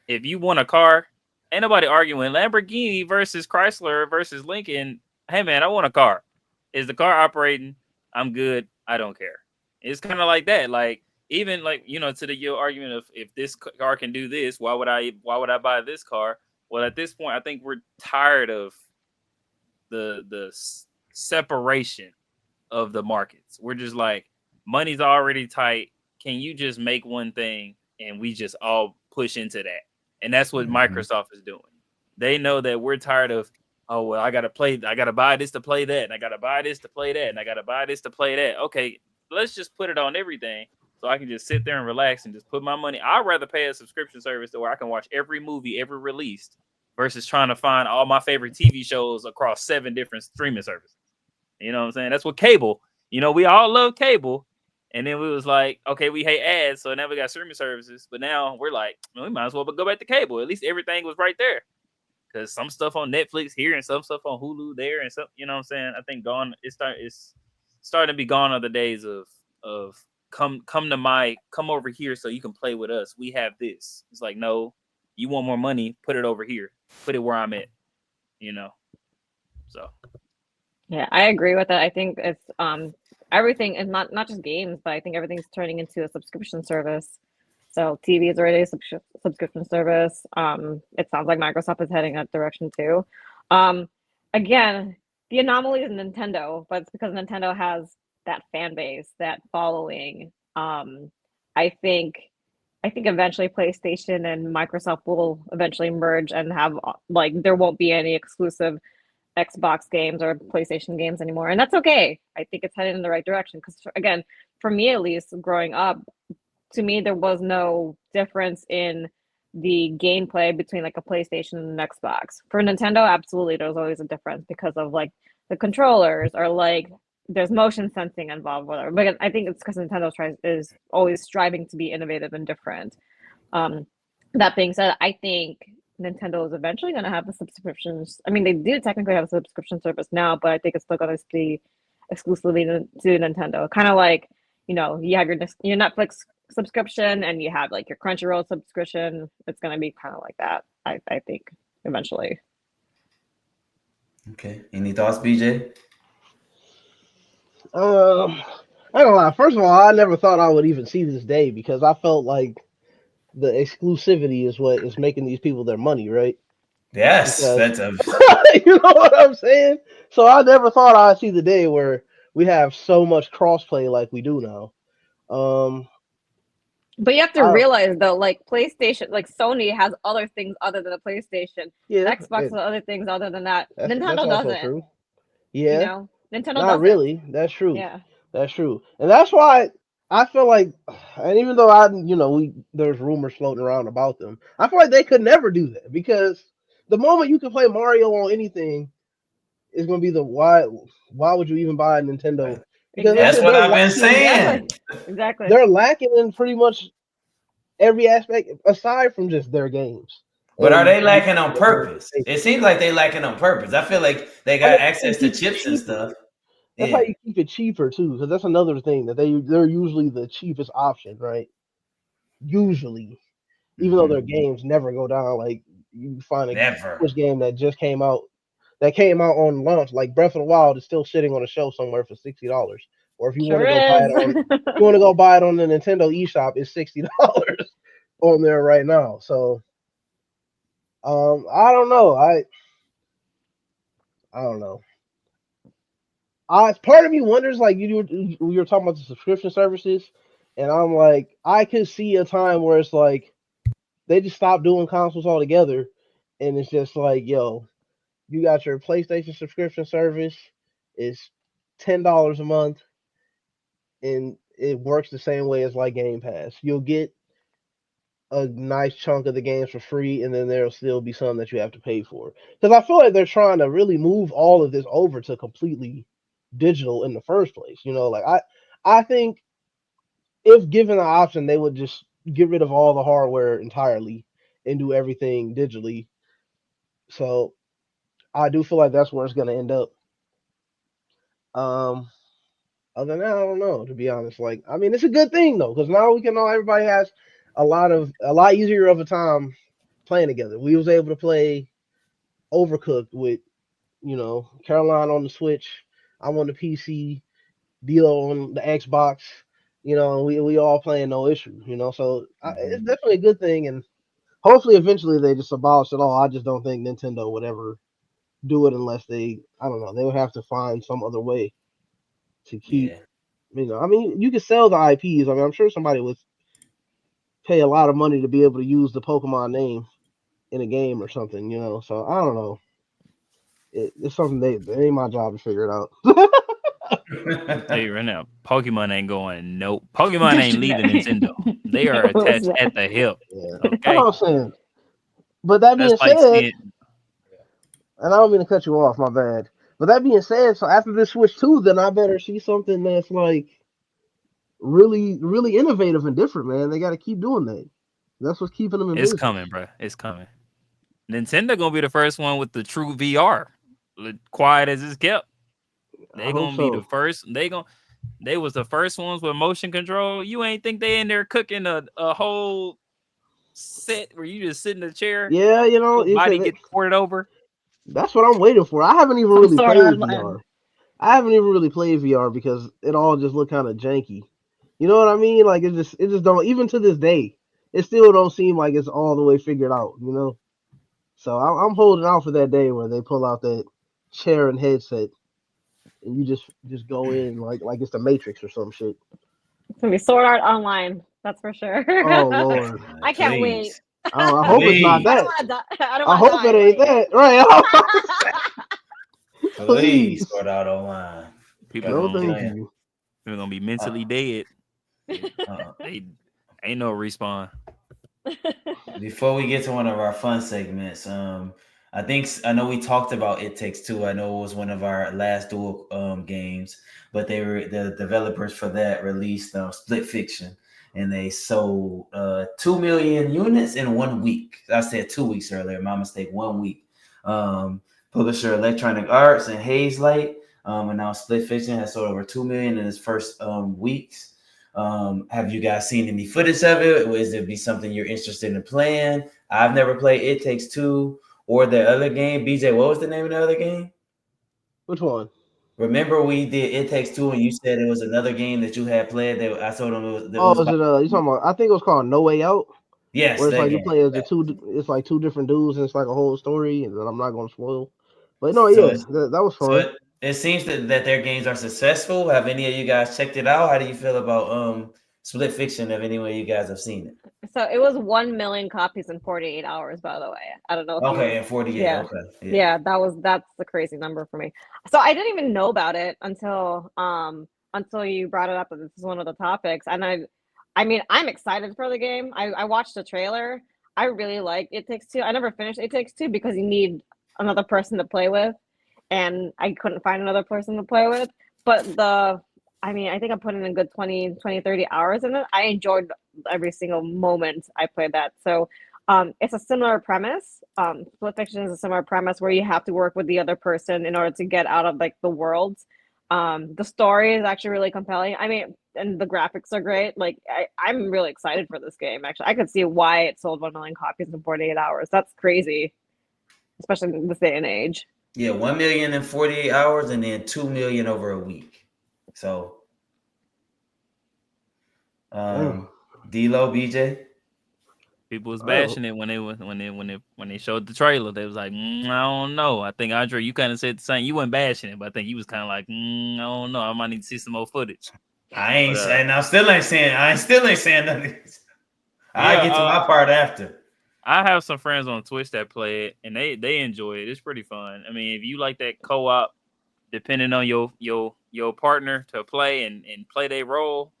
if you want a car, ain't nobody arguing Lamborghini versus Chrysler versus Lincoln. Hey, man, I want a car. Is the car operating? I'm good. I don't care. It's kind of like that. Like, even like, to the your argument of if this car can do this, why would I buy this car? Well, at this point, I think we're tired of the separation of the markets. We're just like, money's already tight. Can you just make one thing and we just all push into that. And that's what Mhm. Microsoft is doing. They know that we're tired of, oh, well, I got to buy this to play that, and I got to buy this to play that, and I got to buy this to play that. Okay, let's just put it on everything so I can just sit there and relax and just put my money. I'd rather pay a subscription service where I can watch every movie ever released versus trying to find all my favorite TV shows across 7 different streaming services. You know what I'm saying? That's what cable, we all love cable. And then we was like, okay, we hate ads. So now we got streaming services. But now we're like, we might as well go back to cable. At least everything was right there. Because some stuff on Netflix here and some stuff on Hulu there and some, you know what I'm saying? I think it's starting to be gone are the days of come over here so you can play with us. We have this. It's like, no, you want more money, put it over here. Put it where I'm at, So Yeah, I agree with that. I think it's everything, and not just games, but I think everything's turning into a subscription service. So TV is already a subscription service. It sounds like Microsoft is heading that direction too. Um, Again, the anomaly is Nintendo, but it's because Nintendo has that fan base, that following. I think I think eventually PlayStation and Microsoft will eventually merge and have like there won't be any exclusive Xbox games or PlayStation games anymore, and that's okay. I think it's headed in the right direction because again, for me at least, growing up, to me there was no difference in the gameplay between like a PlayStation and an Xbox. For Nintendo, absolutely, there's always a difference because of like the controllers or like there's motion sensing involved, whatever. But I think it's because Nintendo is always striving to be innovative and different. Um, that being said, I think Nintendo is eventually going to have the subscriptions. I mean, they do technically have a subscription service now, but I think it's still going to be exclusively to Nintendo. Kind of like, you have your Netflix subscription and you have like your Crunchyroll subscription. It's going to be kind of like that, I think, eventually. Okay. Any thoughts, BJ? I don't lie. First of all, I never thought I would even see this day because I felt like the exclusivity is what is making these people their money, right? Yes, Because that's a you know what I'm saying. So I never thought I'd see the day where we have so much crossplay like we do now. Um, But you have to I, realize though, like PlayStation, like Sony has other things other than the PlayStation. yeah, Xbox has other things other than that. that's Nintendo also doesn't. true. Yeah, Nintendo not doesn't. really. That's true. Yeah. That's true, and that's why I feel like, and even though there's rumors floating around about them, I feel like they could never do that because the moment you can play Mario on anything is going to be the why. Why would you even buy a Nintendo? Because that's they're Exactly. what they're I've been lacking. saying. Exactly. They're lacking in pretty much every aspect aside from just their games. But are And they lacking on purpose? It seems like they lacking on purpose. I feel like they I got mean, access to keep it chips and cheaper. stuff. That's how Yeah. you keep it cheaper too, because that's another thing that they're usually the cheapest option, right? Usually, even though Hmm. their games never go down. Like you find a Never. Switch game that just came out, that came out on launch, like Breath of the Wild, is still sitting on a shelf somewhere for $60. Or if you want Sure to go buy it is. on, if you want to go buy it on the Nintendo eShop, it's $60 on there right now. So, I don't know. I don't know. Part of me wonders, like you were talking about the subscription services, and I'm like, I could see a time where it's like they just stop doing consoles altogether, and it's just like, yo, you got your PlayStation subscription service, it's $10 a month, and it works the same way as like Game Pass. You'll get a nice chunk of the games for free, and then there'll still be some that you have to pay for. Because I feel like they're trying to really move all of this over to completely digital in the first place. Like I think if given the option, they would just get rid of all the hardware entirely and do everything digitally. So I do feel like that's where it's going to end up. Um, Other than that, I don't know, to be honest. Like, I mean, it's a good thing though, because now we can know everybody has a lot easier of a time playing together. We was able to play Overcooked with Caroline on the Switch, I'm on the PC, Deelo on the Xbox. We all playing no issue. So it's Hmm. definitely a good thing, and hopefully eventually they just abolish it all. I just don't think Nintendo would ever do it unless I don't know, they would have to find some other way to keep. Yeah. I mean, you could sell the IPs. I mean, I'm sure somebody with pay a lot of money to be able to use the Pokemon name in a game or something, you know. So I don't know. It's something it ain't my job to figure it out. I'll tell you right now, Pokemon ain't going. Nope. Pokemon ain't leaving Nintendo. They are What's attached that? at the hip. Yeah, that's Okay, what I'm saying. But that that's being like said, saying and I don't mean to cut you off, my bad. But that being said, so after this Switch 2, then I better see something that's like really, really innovative and different, man. They got to keep doing that. That's what's keeping them in it's business. coming, bro. It's coming. Nintendo gonna be the first one with the true VR. Quiet as it's kept. I They hope gonna be the so. first. They was the first ones with motion control. You ain't think they in there cooking a whole set where you just sit in the chair, Yeah, you know, your body gets ported over. that's what I'm waiting for. I haven't even Some really sort of played VR. I haven't even really played VR because it all just looked kind of janky. You know what I mean? Like it just don't even to this day. It still don't seem like it's all the way figured out. You know. So I'm holding out for that day where they pull out that chair and headset and you just go in like it's the Matrix or some shit. It's gonna be Sword Art Online. That's for sure. Oh Lord. I can't wait. Please, I hope it's not please, I don't that. want to die. I don't I want to hope it die. ain't Like, that. Right. please Please. sort out online. People Got No, a gonna thank million. you. people gonna be Uh, mentally dead. They, uh, they ain't no respawn. Before we get to one of our fun segments, I know we talked about It Takes Two. I know it was one of our last dual games, but they were the developers for that released Split Fiction, and they sold 2 million units in 1 week. I said 2 weeks earlier, my mistake. 1 week. Publisher Electronic Arts and Haze Light, and now Split Fiction has sold over 2 million in its first weeks. Have you guys seen any footage of it? Or is it be something you're interested in playing? I've never played It Takes Two or the other game. BJ, what was the name of the other game? Which one? Remember we did It Takes Two and you said it was another game that you had played that I told them it was Oh, is about. it you talking about? I think it was called No Way Out, Yes, where it's that like you game. play as the Yeah. two. It's like two different dudes, and it's like a whole story, and I'm not gonna spoil. But no, So yeah, it's that was so fun. it seems that their games are successful. Have any of you guys checked it out? How do you feel about Split Fiction? If any of you guys have seen it? so it was 1 million copies in 48 hours. By the way, I don't know if Okay, you. and 48. Yeah, Okay, yeah. yeah, that's the crazy number for me. So I didn't even know about it until you brought it up that this is one of the topics, and I mean I'm excited for the game. I watched the trailer. I really like It Takes Two. I never finished It Takes Two because you need another person to play with, and I couldn't find another person to play with. But I mean, I think I put in a good 30 hours in it. I enjoyed every single moment I played that. So it's a similar premise. Split Fiction is a similar premise where you have to work with the other person in order to get out of like the worlds. The story is actually really compelling. I mean, and the graphics are great. Like I'm really excited for this game. Actually, I could see why it sold 1 million copies in 48 hours. That's crazy, especially in this day and age. Yeah, 1 million in 48 hours and then 2 million over a week. So Damn. Deelo, BJ. People was Oh, bashing it when they showed the trailer. They was like, I don't know. I think Andre, you kind of said the same. You weren't bashing it, but I think you was kind of like, I don't know. I might need to see some more footage. I ain't But saying I still ain't saying nothing. I'll yeah, get to my part after. I have some friends on Twitch that play it, and they enjoy it. It's pretty fun. I mean, if you like that co-op, depending on your partner to play and play their role,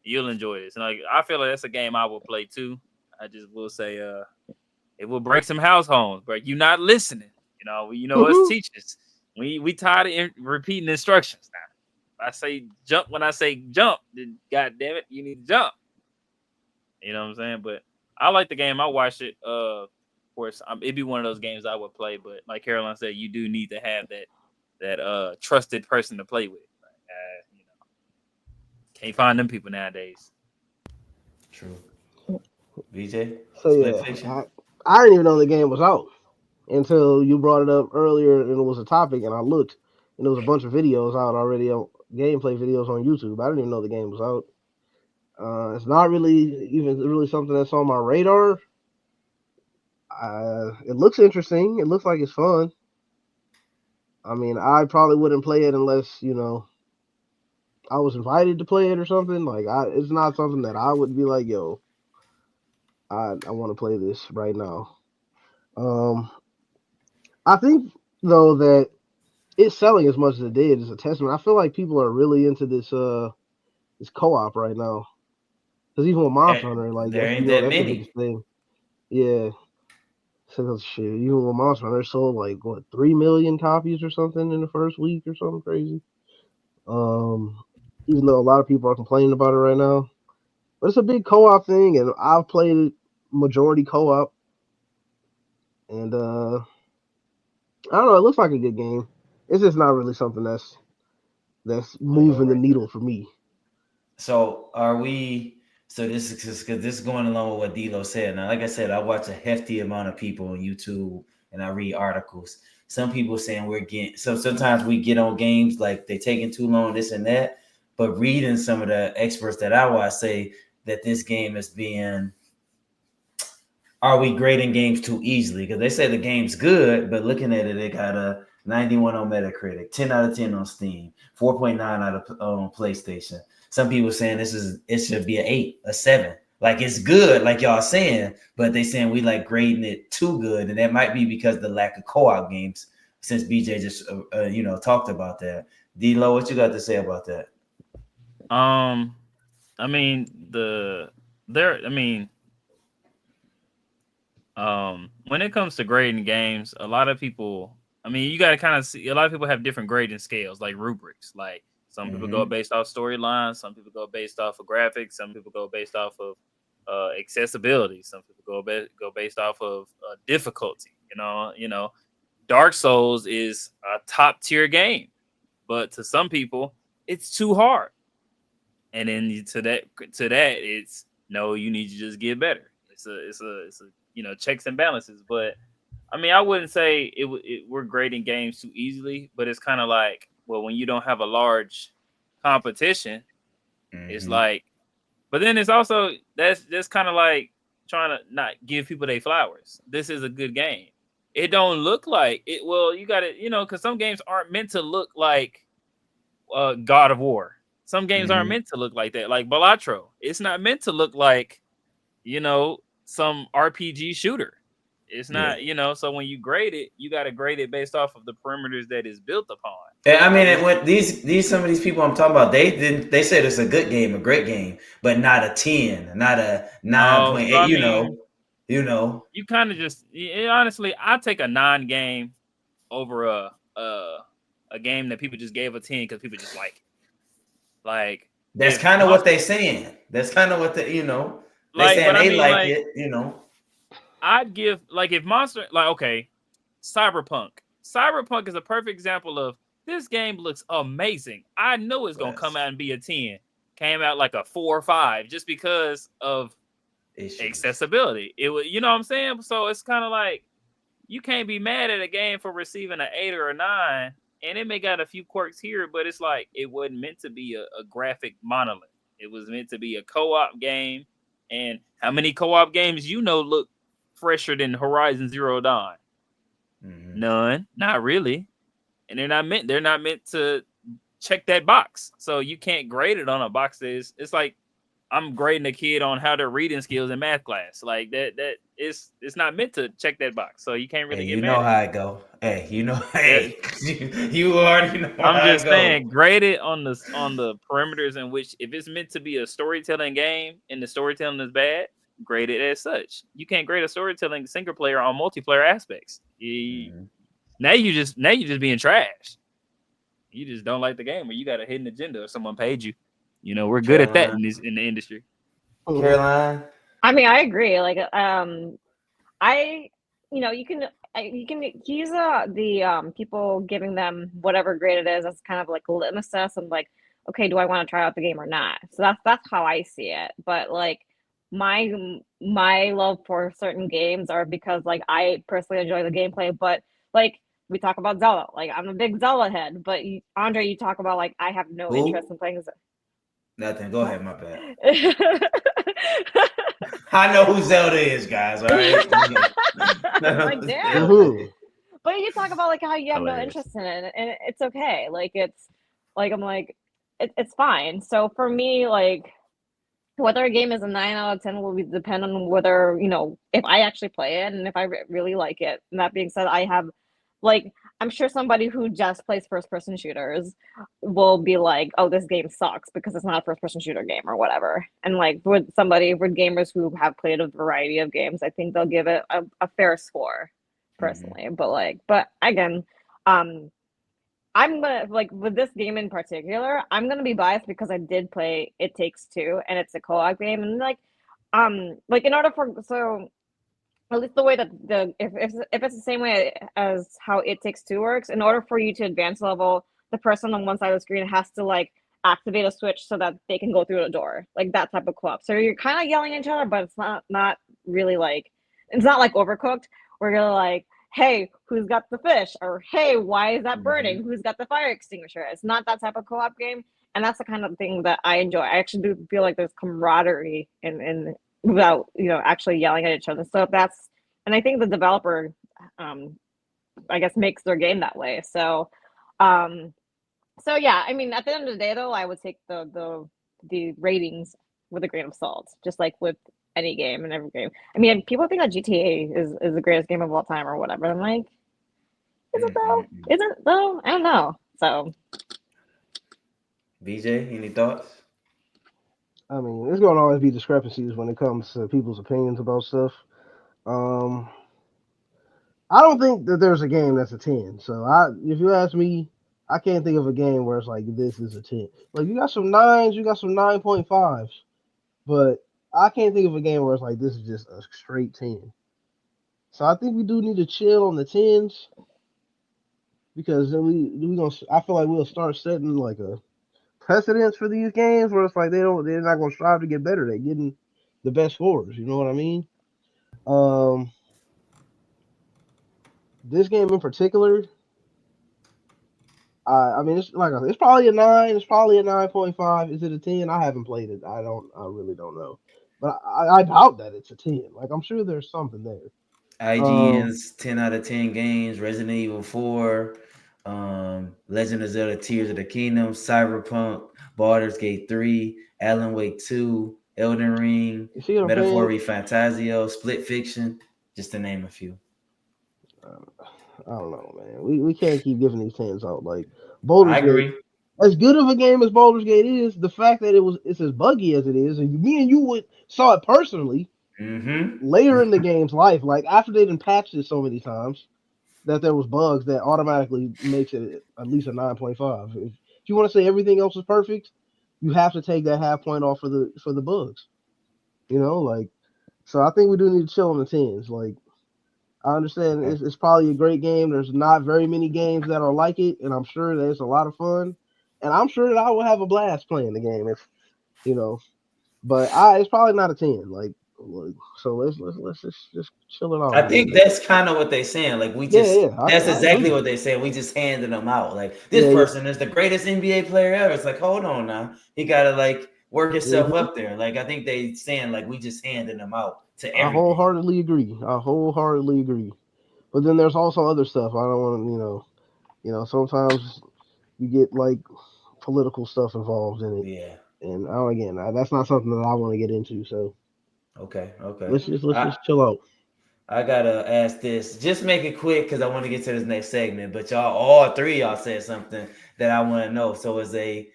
you'll enjoy this. And like I feel like that's a game I will play too. I just will say, it will break some house homes, but you not listening. Us teachers, we tired of repeating instructions now. If I say jump when I say jump, then god damn it, you need to jump. You know what I'm saying? But I like the game. I watched it. Of course, it'd be one of those games I would play. But like Caroline said, you do need to have that trusted person to play with. Can't find them people nowadays. True. BJ, so Split yeah, Fiction. I didn't even know the game was out until you brought it up earlier, and it was a topic, and I looked, and there was a bunch of videos out already on gameplay videos on YouTube. I didn't even know the game was out. It's not really even really something that's on my radar. It looks interesting. It looks like it's fun. I mean, I probably wouldn't play it unless I was invited to play it or something. Like, it's not something that I would be like, yo, I want to play this right now. Um, I think though that it's selling as much as it did is a testament. I feel like people are really into this co-op right now. Because even with Monster Hunter, like There that's ain't that that's the many. biggest thing. Yeah. So shit. Even with Monster Hunter, it sold like what 3 million copies or something in the first week or something crazy. Um, even though a lot of people are complaining about it right now, but it's a big co-op thing, and I've played it majority co-op, and I don't know. It looks like a good game. It's just not really something that's moving the needle for me. So are we? So this is because this is going along with what Deelo said. Now, like I said, I watch a hefty amount of people on YouTube and I read articles. Some people saying we're getting so sometimes we get on games like they taking too long, this and that. But reading some of the experts that I watch say that this game is being are we grading games too easily? Because they say the game's good, but looking at it, it got a 91 on Metacritic, 10 out of 10 on Steam, 4.9 out of on PlayStation. Some people saying it should be an 8, a 7. Like it's good, like y'all saying, but they saying we like grading it too good, and that might be because of the lack of co-op games. Since BJ just talked about that, D-Lo, what you got to say about that? I mean I mean when it comes to grading games, a lot of people, I mean, you got to kind of see, a lot of people have different grading scales, like rubrics. Like some people go Mm-hmm. based off storylines, some people go based off of graphics, some people go based off of accessibility, some people go based off of difficulty. Dark Souls is a top tier game, but to some people, it's too hard. And then to that, it's no, you need to just get better. It's a checks and balances. But I mean, I wouldn't say we're grading games too easily, but it's kind of like, well, when you don't have a large competition, it's Mm-hmm. like, but then it's also that's kind of like trying to not give people their flowers. This is a good game. It don't look like it. Well, you got to, because some games aren't meant to look like God of War. Some games aren't Mm-hmm. meant to look like that. Like Balatro, it's not meant to look like some RPG shooter. It's Yeah. not, so when you grade it, you got to grade it based off of the parameters that it's built upon. And I mean, It's what these some of these people I'm talking about, they said it's a good game, a great game, but not a 10, not a so 9.8. I mean, You know. you kind of just honestly, I take a non-game over a a game that people just gave a 10 because people just like it. Like That's if kind of what Monster, they saying. That's kind of what they like, saying but I they mean, like like, it. I'd give, like, if Monster, like, okay, Cyberpunk. Cyberpunk is a perfect example of this game looks amazing. I know it's gonna come But out and be a 10. Came out like a 4 or 5 just because of issues. accessibility. It was, you know what I'm saying? So it's kind of like you can't be mad at a game for receiving an 8 or a 9, and it may got a few quirks here, but it's like it wasn't meant to be a graphic monolith. It was meant to be a co-op game. And how many co-op games look fresher than Horizon Zero Dawn? Mm-hmm. None, not really. And they're not meant to check that box. So you can't grade it on a box that is, it's like I'm grading a kid on how their reading skills in math class. Like that it's not meant to check that box. So you can't Hey, really get you mad know at how it. I go. Hey, Yeah. hey, you already know how I'm I just go. saying, grade it on the perimeters in which, if it's meant to be a storytelling game and the storytelling is bad, grade it as such. You can't grade a storytelling single player on multiplayer aspects. Mm-hmm. Now you just being trash. You just don't like the game, or you got a hidden agenda, or someone paid you. We're good at that Caroline, in the industry. Caroline. I mean, I agree. Like, I, you can use the people giving them whatever grade it is as kind of like a litmus test and like, okay, do I want to try out the game or not? So that's how I see it. But like my love for certain games are because like I personally enjoy the gameplay, but like we talk about Zelda, like I'm a big Zelda head, but Andre, you talk about like I have no interest Who? in playing. Nothing. Go What? ahead. My bad. I know who Zelda is, guys. All right. Like, damn. Hmm. But you talk about like how you have no Hilarious. interest in it, and it's okay. Like it's like I'm like it's fine. So for me, like whether a game is a 9 out of 10 will be depend on whether if I actually play it and if I really like it. And that being said, I have like I'm sure somebody who just plays first person shooters will be like, oh, this game sucks because it's not a first person shooter game or whatever. And like with gamers who have played a variety of games, I think they'll give it a fair score Mm-hmm. personally. But again, um I'm gonna like with this game in particular, I'm gonna be biased because I did play It Takes Two and it's a co-op game and like in order for so at least the way that if it's the same way as how It Takes Two works, in order for you to advance level, the person on one side of the screen has to like activate a switch so that they can go through the door, like that type of co-op. So you're kind of yelling at each other, but it's not really like it's not like Overcooked where you're like, hey, who's got the fish, or hey, why is that Mm-hmm. burning? Who's got the fire extinguisher? It's not that type of co-op game, and that's the kind of thing that I enjoy. I actually do feel like there's camaraderie in without actually yelling at each other. So if that's and I think the developer, um, I guess, makes their game that way. Um, so yeah, I mean, at the end of the day, though, I would take the ratings with a grain of salt, just like with any game and every game. I mean, people think that GTA is the greatest game of all time or whatever. I'm like, is it though? Mm-hmm. Is it though? I don't know. So BJ, any thoughts? I mean, there's going to always be discrepancies when it comes to people's opinions about stuff. Um, I don't think that there's a game that's a 10. So if you ask me, I can't think of a game where it's like this is a 10. Like you got some nines, you got some 9.5s, but I can't think of a game where it's like this is just a straight 10. So I think we do need to chill on the tens because then we gonna. I feel like we'll start setting like a precedence for these games where it's like they're not gonna strive to get better. They're getting the best scores. You know what I mean? Um, this game in particular, I mean, it's probably a 9. It's probably a 9.5. Is it a 10? I haven't played it. I don't. I really don't know. But I doubt that it's a 10. Like I'm sure there's something there. Um, IGN's 10 out of 10 games, Resident Evil 4, Legend of Zelda Tears of the Kingdom, Cyberpunk, Baldur's Gate 3, Alan Wake 2, Elden Ring, you see what I'm Metaphor saying? Fantasio, Split Fiction, just to name a few. Uh, I don't know, man. We can't keep giving these tens out. Like I Baldur's Gate, agree. as good of a game as Baldur's Gate is, the fact that it's as buggy as it is, and me and you would saw it personally Mm-hmm. later in the game's life, like after they done patched it so many times that there was bugs that automatically makes it at least a 9.5. If you want to say everything else is perfect, you have to take that half point off for the bugs. Like so I think we do need to chill on the tens. Like I understand Okay. it's probably a great game. There's not very many games that are like it, and I'm sure that it's a lot of fun. And I'm sure that I will have a blast playing the game if you know. But it's probably not a 10. So let's just chill it out I a little think bit. that's kind of what they're saying. Like Yeah, yeah, that's I exactly agree. what they said. We just handed them out. Like this Yeah, yeah. person is the greatest NBA player ever. It's like, hold on now. He gotta like work himself hmm up there. Like I think they saying like we just handed them out to I everything. wholeheartedly agree. I wholeheartedly agree. But then there's also other stuff. I don't want to, sometimes you get like political stuff involved in it, Yeah. and that's not something that I want to get into. So Okay. Okay. let's just I chill out. I gotta ask this. Just make it quick because I want to get to this next segment. But y'all, all three of y'all said something that I want to know. So is a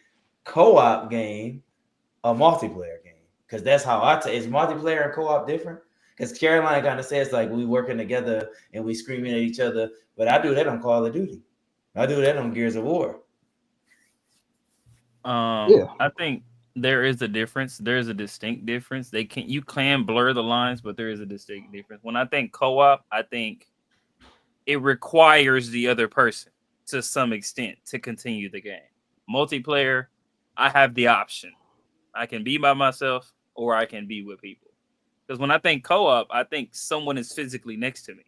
co-op game a multiplayer game? Because that's how is multiplayer and co-op different? Because Caroline kind of says like we working together and we screaming at each other, but I do that on Call of Duty. I do that on Gears of War. Yeah, I think there is a difference. There is a distinct difference. You can blur the lines, but there is a distinct difference. When I think co-op, I think it requires the other person to some extent to continue the game. Multiplayer, I have the option. I can be by myself or I can be with people. Because when I think co-op, I think someone is physically next to me.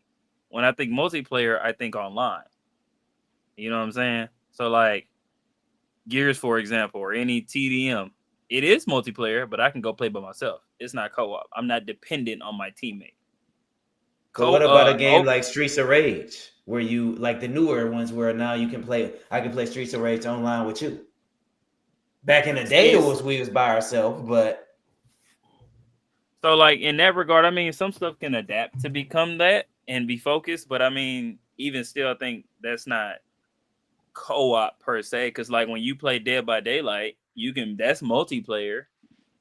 When I think multiplayer, I think online. You know what I'm saying? So like Gears, for example, or any TDM, it is multiplayer, but I can go play by myself. It's not co-op. I'm not dependent on my teammate. But what about a game like Streets of Rage, where you like the newer ones where now you can play? I can play Streets of Rage online with you. Back in the day, it it's was we was by ourselves, but So like in that regard, I mean, some stuff can adapt to become that and be focused, but I mean, even still, I think that's not co-op per se. Because like when you play Dead by Daylight, you can that's multiplayer,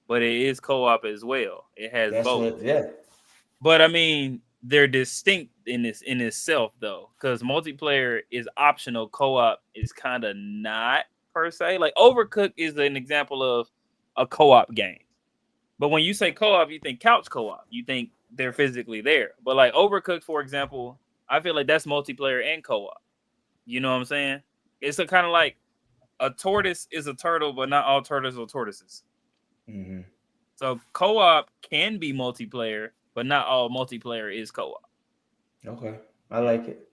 but it is co-op as well. It has That's both. what. Yeah. But I mean, they're distinct in itself though, because multiplayer is optional. Co-op is kind of not per se. Like Overcooked is an example of a co-op game. But when you say co-op, you think couch co-op. You think they're physically there. But like Overcooked, for example, I feel like that's multiplayer and co-op. You know what I'm saying? It's a kind of like a tortoise is a turtle, but not all turtles are tortoises. Hmm. So co-op can be multiplayer, but not all multiplayer is co-op. Okay, I like it.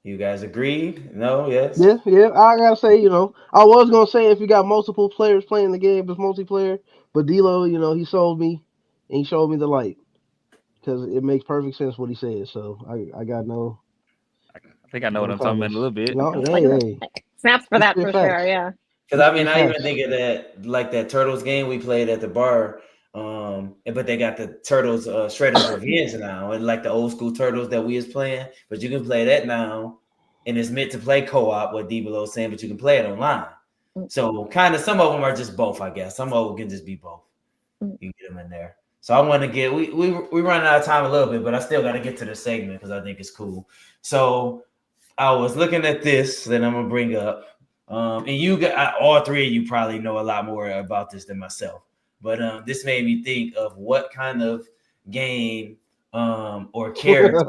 You guys agreed? No? Yes? Yeah, yeah. I gotta say, I was gonna say if you got multiple players playing the game, it's multiplayer. But Deelo, he sold me and he showed me the light because it makes perfect sense what he said. So I got I think I know what no I'm talking about a comments. little bit. No, Like hey, hey, snaps for he that spit for sure. facts. Yeah. Because He I mean, spit I even facts. think of that like that Turtles game we played at the bar. But they got the Turtles Shredder's Revenge now, and like the old school Turtles that we was playing. But you can play that now, and it's meant to play co-op. What D Below saying, but you can play it online. Mm, So kind of some of them are just both, I guess. Some of them can just be both. mm. You get them in there. So I want to get we running out of time a little bit, but I still got to get to the segment because I think it's cool. So I was looking at this that I'm gonna bring up, and you got all three of you probably know a lot more about this than myself. But this made me think of what kind of game or character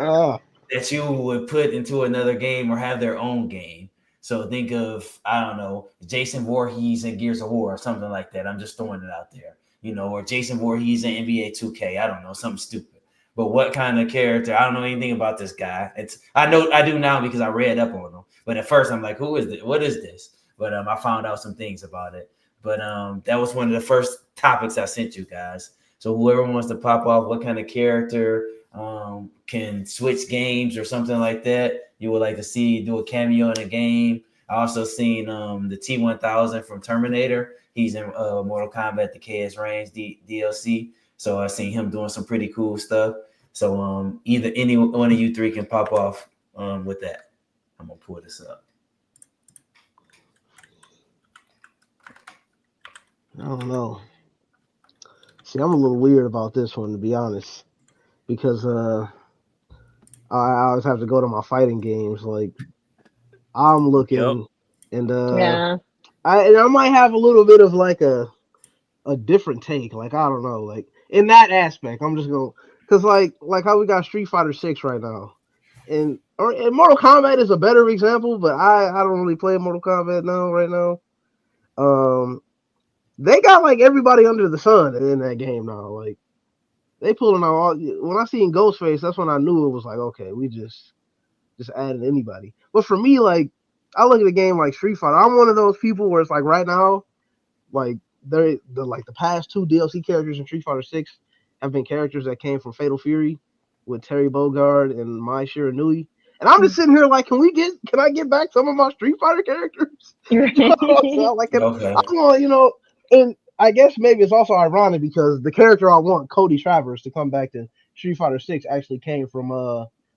that you would put into another game or have their own game. So think of I don't know Jason Voorhees and Gears of War or something like that. I'm just throwing it out there, or Jason Voorhees and NBA 2K. I don't know, something stupid. But what kind of character? I don't know anything about this guy. I know I do now because I read up on him. But at first I'm like, who is this? What is this? But I found out some things about it. But that was one of the first topics I sent you guys. So whoever wants to pop off, what kind of character can switch games or something like that you would like to see do a cameo in a game. I also seen the T-1000 from Terminator. He's in Mortal Kombat: The Chaos Reigns DLC. So I seen him doing some pretty cool stuff. So either any one of you three can pop off with that. I'm gonna pull this up. I don't know. See, I'm a little weird about this one to be honest, because I always have to go to my fighting games. Like I'm Yep. looking, and Yeah. I might have a little bit of like a different take. Like I don't know, like in that aspect, I'm just going because like how we got Street Fighter 6 right now, and Mortal Kombat is a better example, but I don't really play Mortal Kombat now right now. Um, they got like everybody under the sun in that game now. Like they pulling out all. When I seen Ghostface, that's when I knew it was like okay, we just added anybody. But for me, like I look at a game like Street Fighter. I'm one of those people where it's like right now, like the past two DLC characters in Street Fighter 6 have been characters that came from Fatal Fury with Terry Bogard and Mai Shiranui. And I'm just sitting here like, can I get back some of my Street Fighter characters? You know what I'm saying? Like, I Okay. want, and I guess maybe it's also ironic because the character I want, Cody Travers, to come back to Street Fighter 6 actually came from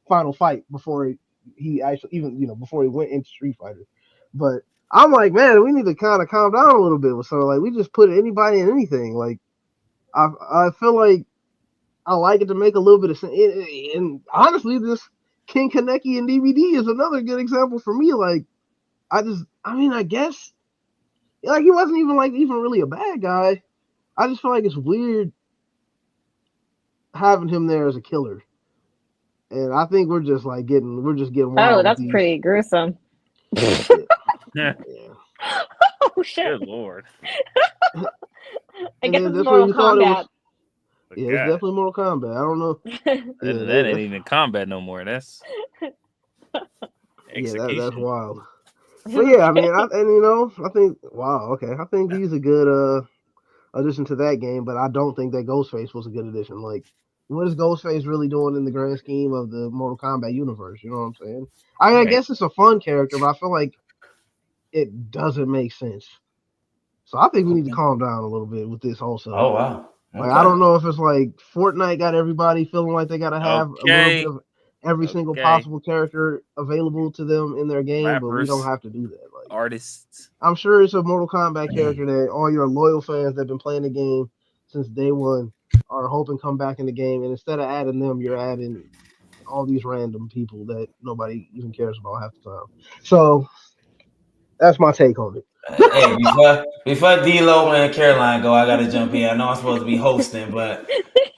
Final Fight before he actually even before he went into Street Fighter. But I'm like, man, we need to kind of calm down a little bit with something. Like, we just put anybody in anything. Like, I feel like I like it to make a little bit of sense. And honestly, this King Kaneki and DVD is another good example for me. Like, I mean, I guess, like, he wasn't even really a bad guy. I just feel like it's weird having him there as a killer. And I think we're just getting Oh, wild with that's these. pretty gruesome. Yeah, Good yeah. Oh shit! Lord. I And guess then it's this one Mortal you thought it Kombat. was, But yeah, it's God, definitely Mortal Kombat. I don't know. Yeah, that ain't even combat no more. That's that's execution. wild. But yeah, I mean, Okay. I think wow, okay, I think he's a good addition to that game, but I don't think that Ghostface was a good addition. Like, what is Ghostface really doing in the grand scheme of the Mortal Kombat universe? You know what I'm saying? I Right. guess it's a fun character, but I feel like it doesn't make sense. So I think we need to Okay. calm down a little bit with this also. Oh wow. Like I Okay. don't know if it's like Fortnite got everybody feeling like they gotta have a little bit Okay. of every single Okay. possible character available to them in their game, but we don't Rappers, have to do that. Like artists. I'm sure it's a Mortal Kombat character that all your loyal fans that have been playing the game since day one are hoping come back in the game, and instead of adding them, you're adding all these random people that nobody even cares about half the time. So that's my take on it. Hey, before Deelo and Caroline go, I gotta jump in. I know I'm supposed to be hosting, but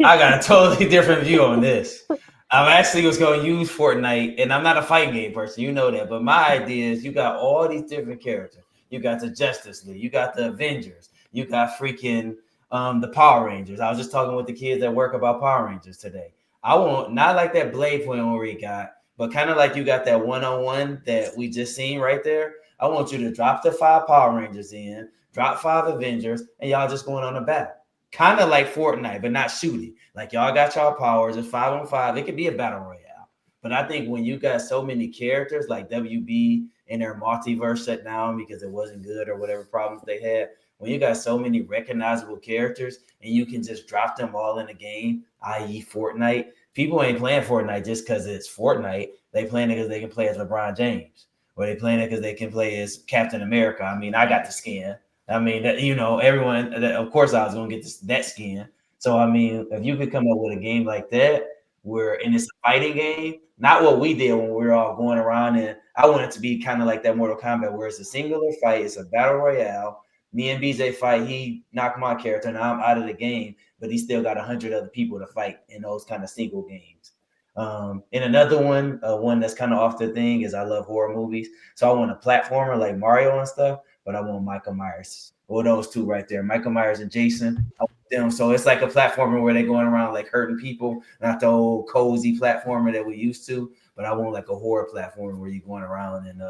I got a totally different view on this. I'm actually was going to use Fortnite, and I'm not a fighting game person, you know that. But my idea is you got all these different characters. You got the Justice League, you got the Avengers, you got freaking the Power Rangers. I was just talking with the kids at work about Power Rangers today. I want not like that Blade point where we got, but kind of like you got that one-on-one that we just seen right there. I want you to drop the 5 Power Rangers in, drop 5 Avengers, and y'all just going on a battle. Kind of like Fortnite, but not shooting. Like y'all got y'all powers. It's 5-on-5. It could be a battle royale. But I think when you got so many characters like WB and their multiverse shut down because it wasn't good or whatever problems they had, when you got so many recognizable characters and you can just drop them all in a game, i.e. Fortnite, people ain't playing Fortnite just because it's Fortnite. They playing it because they can play as LeBron James. Or they playing it because they can play as Captain America. I mean, I got the skin. I mean, that, everyone. Of course, I was gonna get that skin. So I mean, if you could come up with a game like that, where and it's a fighting game, not what we did when we were all going around, and I want it to be kind of like that Mortal Kombat, where it's a singular fight, it's a battle royale. Me and BJ fight. He knocked my character, and I'm out of the game, but he still got 100 other people to fight in those kind of single games. And another one that's kind of off the thing is I love horror movies, so I want a platformer like Mario and stuff, but I want Michael Myers. Well, those two right there, Michael Myers and Jason. I want them. So it's like a platformer where they're going around like hurting people, not the old cozy platformer that we used to, but I want like a horror platform where you're going around and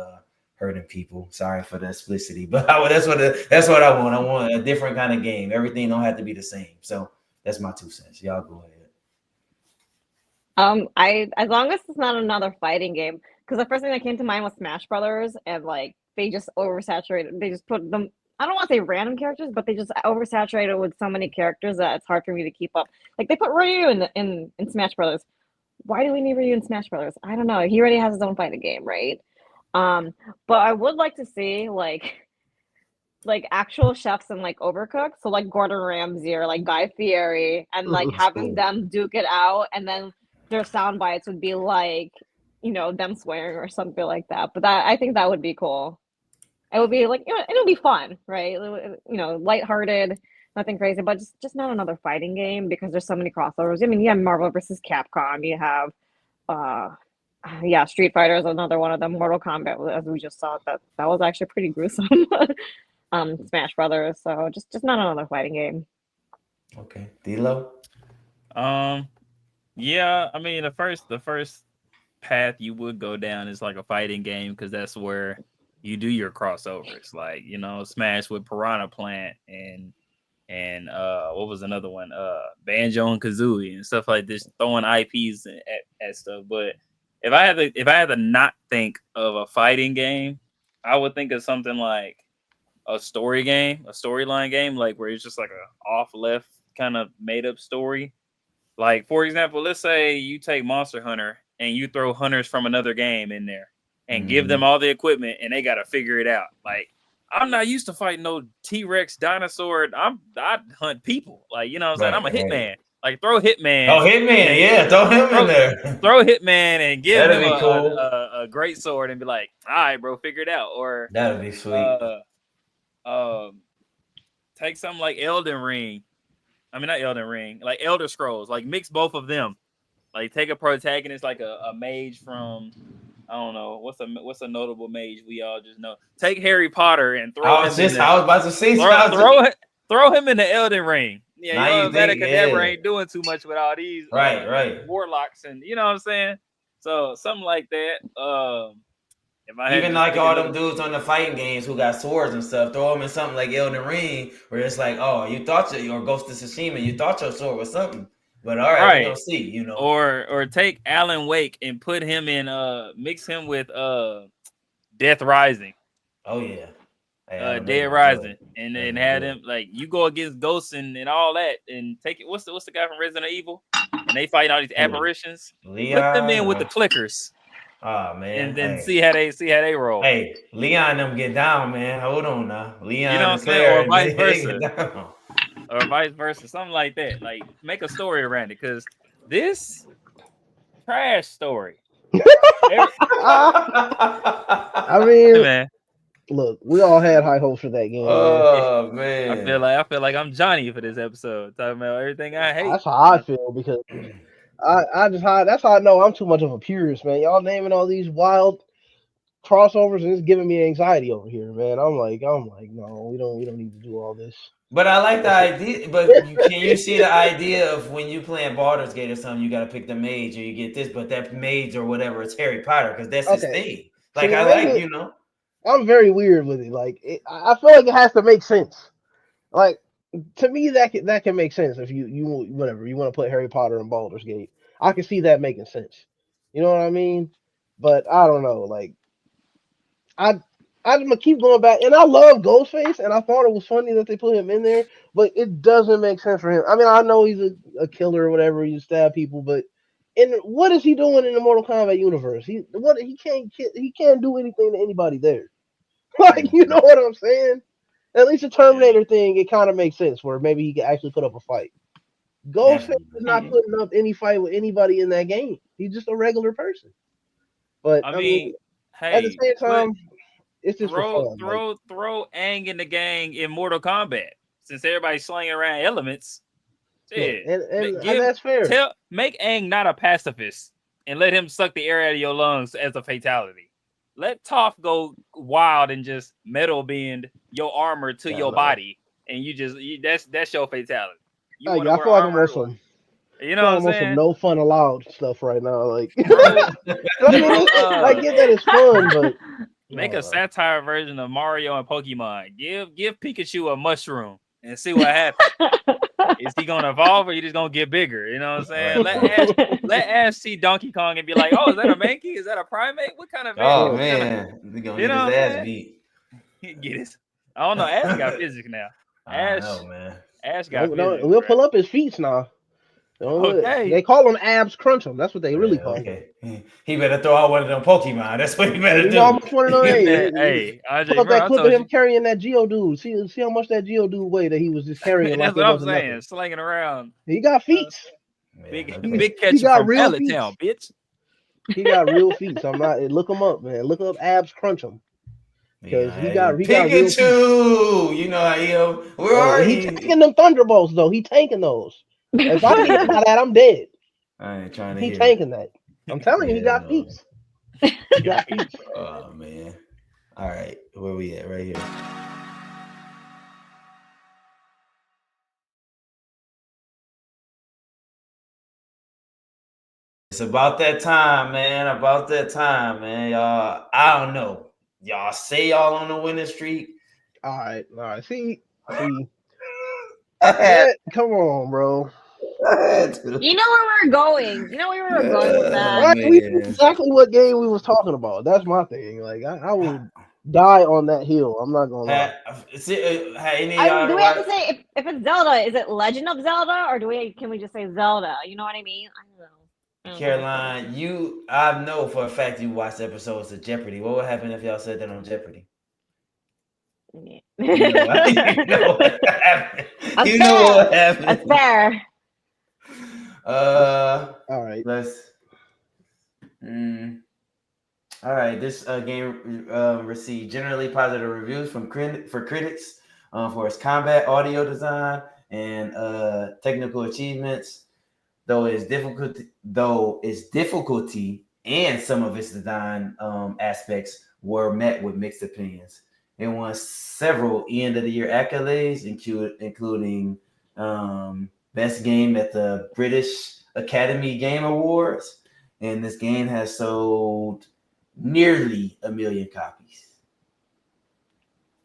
hurting people. Sorry for the explicitity, but that's what I want. I want a different kind of game. Everything don't have to be the same. So that's my 2 cents. Y'all go ahead. I as long as it's not another fighting game, because the first thing that came to mind was Smash Brothers, and like they just oversaturated. They just put them. I don't want to say random characters, but they just oversaturated with so many characters that it's hard for me to keep up. Like they put Ryu in Smash Brothers. Why do we need Ryu in Smash Brothers? I don't know. He already has his own fighting game, right? Um, but I would like to see like actual chefs in like Overcooked, so like Gordon Ramsay or like Guy Fieri, and like having them duke it out, and then their sound bites would be like, them swearing or something like that. But that I think that would be cool. It would be like, it'll be fun, right? Lighthearted, nothing crazy, but just not another fighting game because there's so many crossovers. I mean, you have Marvel versus Capcom, you have uh yeah, Street Fighter is another one of them. Mortal Kombat, as we just saw, that was actually pretty gruesome. Smash Brothers. So just not another fighting game. Okay, D'Lo. Um, yeah, I mean the first path you would go down is like a fighting game because that's where you do your crossovers, like Smash with Piranha Plant and what was another one? Banjo and Kazooie and stuff like this, throwing IPs at stuff. But if I had to not think of a fighting game, I would think of something like a story game, a storyline game, like where it's just like a off left kind of made up story. Like for example, let's say you take Monster Hunter and you throw hunters from another game in there and give them Mm-hmm. all the equipment and they got to figure it out. Like I'm not used to fighting no T-Rex dinosaur. I hunt people. Like what I'm saying, Right, I'm a right. hitman. Like throw Hitman Oh, Hitman, and yeah, throw him in throw there. throw Hitman and give That'd him be cool. a great sword and be like, all right, bro, figure it out. Or That'd be sweet. uh um take something like Elden Ring. I mean not Elden Ring, like Elder Scrolls. Like mix both of them. Like take a protagonist like a mage from I don't know what's a notable mage we all just know. Take Harry Potter and throw him in the I was about to say, throw throw throw him in the Elden Ring. Yeah, now you Vada think, Kedavra yeah, ain't doing too much with all these right, right. warlocks and you know what I'm saying. So something like that. If I had to Even just like pick all them another, dudes on the fighting games who got swords and stuff, throw them in something like Elden Ring, where it's like, oh, you thought or Ghost of Tsushima, you thought your sword was something, but all right, we gonna right? see. Or take Alan Wake and put him in mix him with Death Rising. Oh yeah, Hey, I don't know Dead my Rising, duel. and That's then my had duel. them like you go against ghosts and all that, and take it. What's the guy from Resident Evil? And they fight all these Who? apparitions. Put them Leon. in with the clickers, Oh man. and then Hey. see how they roll. Hey, Leon them get down, man. Hold on now. You know Leon what and I'm saying, Claire or and vice they versa, get down. or vice versa, something like that. Like make a story around it, because this trash story. I Hey, mean, man, look, we all had high hopes for that game, man. Oh I man. feel like I'm Johnny for this episode, talking about everything I hate. That's how I feel because that's how I know I'm too much of a purist, man. Y'all naming all these wild crossovers and it's giving me anxiety over here, man. I'm like, no, we don't need to do all this. But I like the That's it. idea. But can you see the idea of when you playing Baldur's Gate or something, you got to pick the mage or you get this, but that mage or whatever is Harry Potter because that's his Okay. thing. Like See, I like, maybe you know. I'm very weird with it. Like, I feel like it has to make sense. Like, to me, that can make sense if you whatever you want to put Harry Potter in Baldur's Gate. I can see that making sense. You know what I mean? But I don't know. Like, I I'm gonna keep going back, and I love Ghostface, and I thought it was funny that they put him in there, but it doesn't make sense for him. I mean, I know he's a killer or whatever, he stab people, but what is he doing in the Mortal Kombat universe? He can't do anything to anybody there. Like, you know what I'm saying? At least the Yeah. Terminator thing, it kind of makes sense where maybe he can actually put up a fight. Ghostface Definitely. is not putting up any fight with anybody in that game. He's just a regular person. But I I mean, mean, at the hey, same put time, it's just for fun. Like, throw Aang in the gang in Mortal Kombat, since everybody's slinging around elements. yeah, Shit, and that's fair. make Aang not a pacifist and let him suck the air out of your lungs as a fatality. Let Toph go wild and just metal bend your armor to your Hello. body, and that's your fatality. You want to I wear feel like I'm armor, on or some. you I know feel what like I'm I'm on some saying? no fun allowed stuff right now. Like, Throw I mean, throw I get that it's fun, but I make don't a know. satire version of Mario and Pokemon. Give Pikachu a mushroom and see what happens. Is he gonna evolve, or you just gonna get bigger? You know what I'm saying? Right, right. Let Ash see Donkey Kong and be like, oh, is that a Mankey? Is that a primate? What kind of Oh vehicle? Yeah, What kind of, man, we gonna you get his know what ass I'm beat. saying? Get it. I don't know. Ash got physics now. I Ash know, man. Ash got don't physics, we'll bro. pull up his feet now. Okay. They call them abs crunch them. That's what they really Yeah, call them. okay. He better throw out one of them Pokemon. That's what he Hey, better you know how do. much one of them? Hey, Hey, pull Andre, up that remember I clip of told him you. carrying that Geodude. See how much that Geodude weighed that he was just carrying like That's it what I'm wasn't saying. nothing. Slinging around. He got You know what I'm feet. saying? Yeah, He, okay. Big he catcher got from real Pallet feet. Town, bitch. He got real feet. I'm not. Look him up, man. Look up abs crunch him because Yeah, hey, he got real feet. Pikachu. You know how you. Where Oh, are he you? taking them thunderbolts though. He tanking those. If I get hit by that, I'm dead. I ain't trying to He hear. tanking that. I'm telling you, he Yeah, got no. feet. He got feet. Oh man. All right, where we at? Right here. It's about that time, man. About that time, man. Y'all, I don't know. Y'all say y'all on the winning streak. All right. See, I had, man, come on, bro. I had to. You know where we're going. You know where we were going with that. Right, we knew Man. exactly what game we was talking about. That's my thing. Like, I will die on that hill. I'm not gonna lie. Had, had any of I y'all mean, do ever we have to watched say if it's Zelda, is it Legend of Zelda, or can we just say Zelda? You know what I mean? I don't know. I don't think it's Zelda. Caroline? I know for a fact you watched episodes of Jeopardy. What would happen if y'all said that on Jeopardy? Yeah. You know, you know what happened. That's You know what fair. That's happened. fair. All right. Let's. Mm, all right, this game received generally positive reviews from critics for its combat, audio design, and technical achievements. Though its difficulty and some of its design aspects were met with mixed opinions. It won several end of the year accolades, including best game at the British Academy Game Awards, and this game has sold nearly 1 million copies.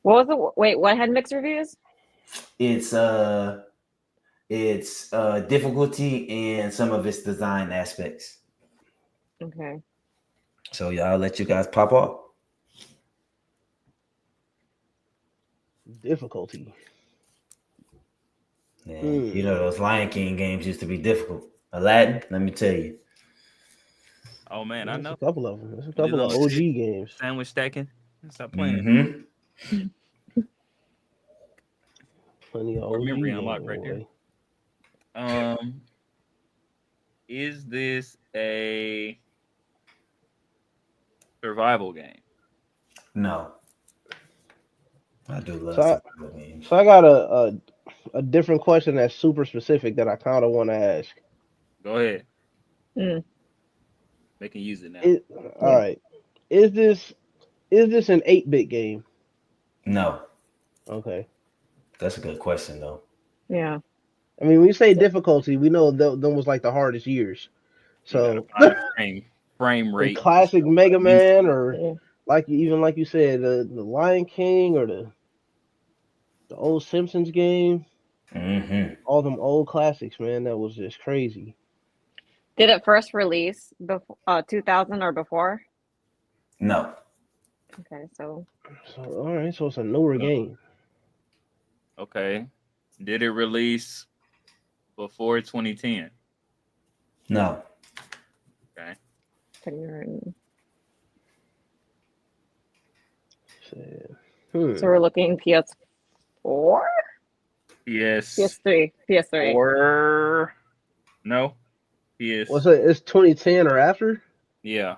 What was it? Wait, what had mixed reviews? It's difficulty and some of its design aspects. Okay. So yeah, I'll let you guys pop off. Difficulty. Yeah, you Hmm. know those Lion King games used to be difficult. Aladdin, let me tell you. Oh man, I There's a know. couple of them. There's a couple of Lilo and Stitch, OG games. sandwich stacking. Stop playing. Mm-hmm. Plenty of Or OG memory games, unlocked right there. boy. Um, is this a survival game? No, I do love So I, survival games. so I got a different question that's super specific that I kind of want to ask. Go ahead. Mm, They can use it now. It, all yeah. right. Is this an 8-bit game? No, Okay. that's a good question though. Yeah. I mean, when you say So, difficulty, we know them was like the hardest years. You gotta So find the frame the rate. classic Mega Man, or yeah. like you said, the Lion King, or the old Simpsons game, Mm-hmm. all them old classics, man. That was just crazy. Did it first release before 2000 or before? No, Okay, so So all right, so it's a newer game. Okay. Did it release before 2010? no, Okay. So, so we're looking PS4, PS4. PS3, PS3. No. What's PS. it? It's 2010 or after? Yeah.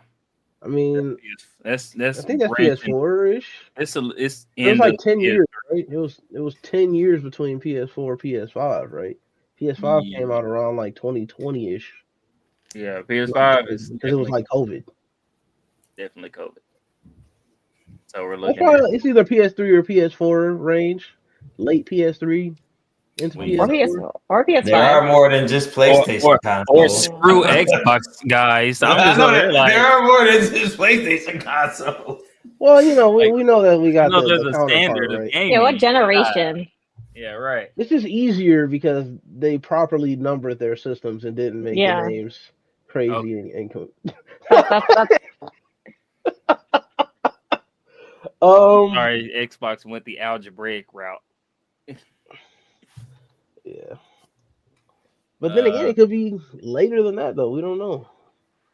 I mean, That's I think that's branching. PS4 ish. It's It was in the like 10 PS. years, right? It was 10 years between PS4 and PS5, right? PS5 came Yeah, out around like 2020 ish. yeah. PS5 is Because it was like COVID. definitely COVID. So we're That's looking why at it's either PS3 or PS4 range, late PS3 into when you Or say PS4. or there PS5. are more than just or PlayStation or or consoles. Yeah. screw Xbox guys. I'm I just know over here that there like are more than just PlayStation consoles. Well, we, like we know that we you got know the there's a counterpart, standard of right? Yeah, what gaming. generation? Yeah, right. It's just easier because they properly numbered their systems and didn't make the Yeah. names Okay. crazy That's um Sorry, Xbox went the algebraic route. yeah. But then again, Uh, it could be later than that though. We don't know.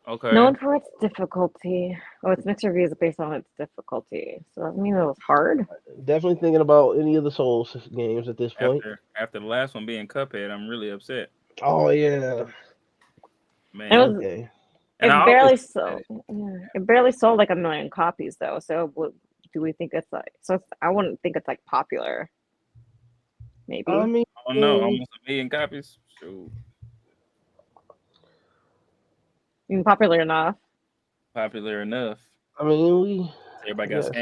okay. known for its difficulty. Oh, its mixed reviews based on its difficulty. So that means it was hard. Definitely thinking about any of the Souls games at this point. After the last one being Cuphead, I'm really upset, Oh yeah. It man. was Okay. And I it always barely said sold. it. Yeah, it barely sold like 1 million copies though. So what do we think it's like? So I wouldn't think it's like popular. I Maybe mean, Oh no, almost 1 million copies. Shoot, even popular enough. popular enough. I mean, we Everybody got gotta see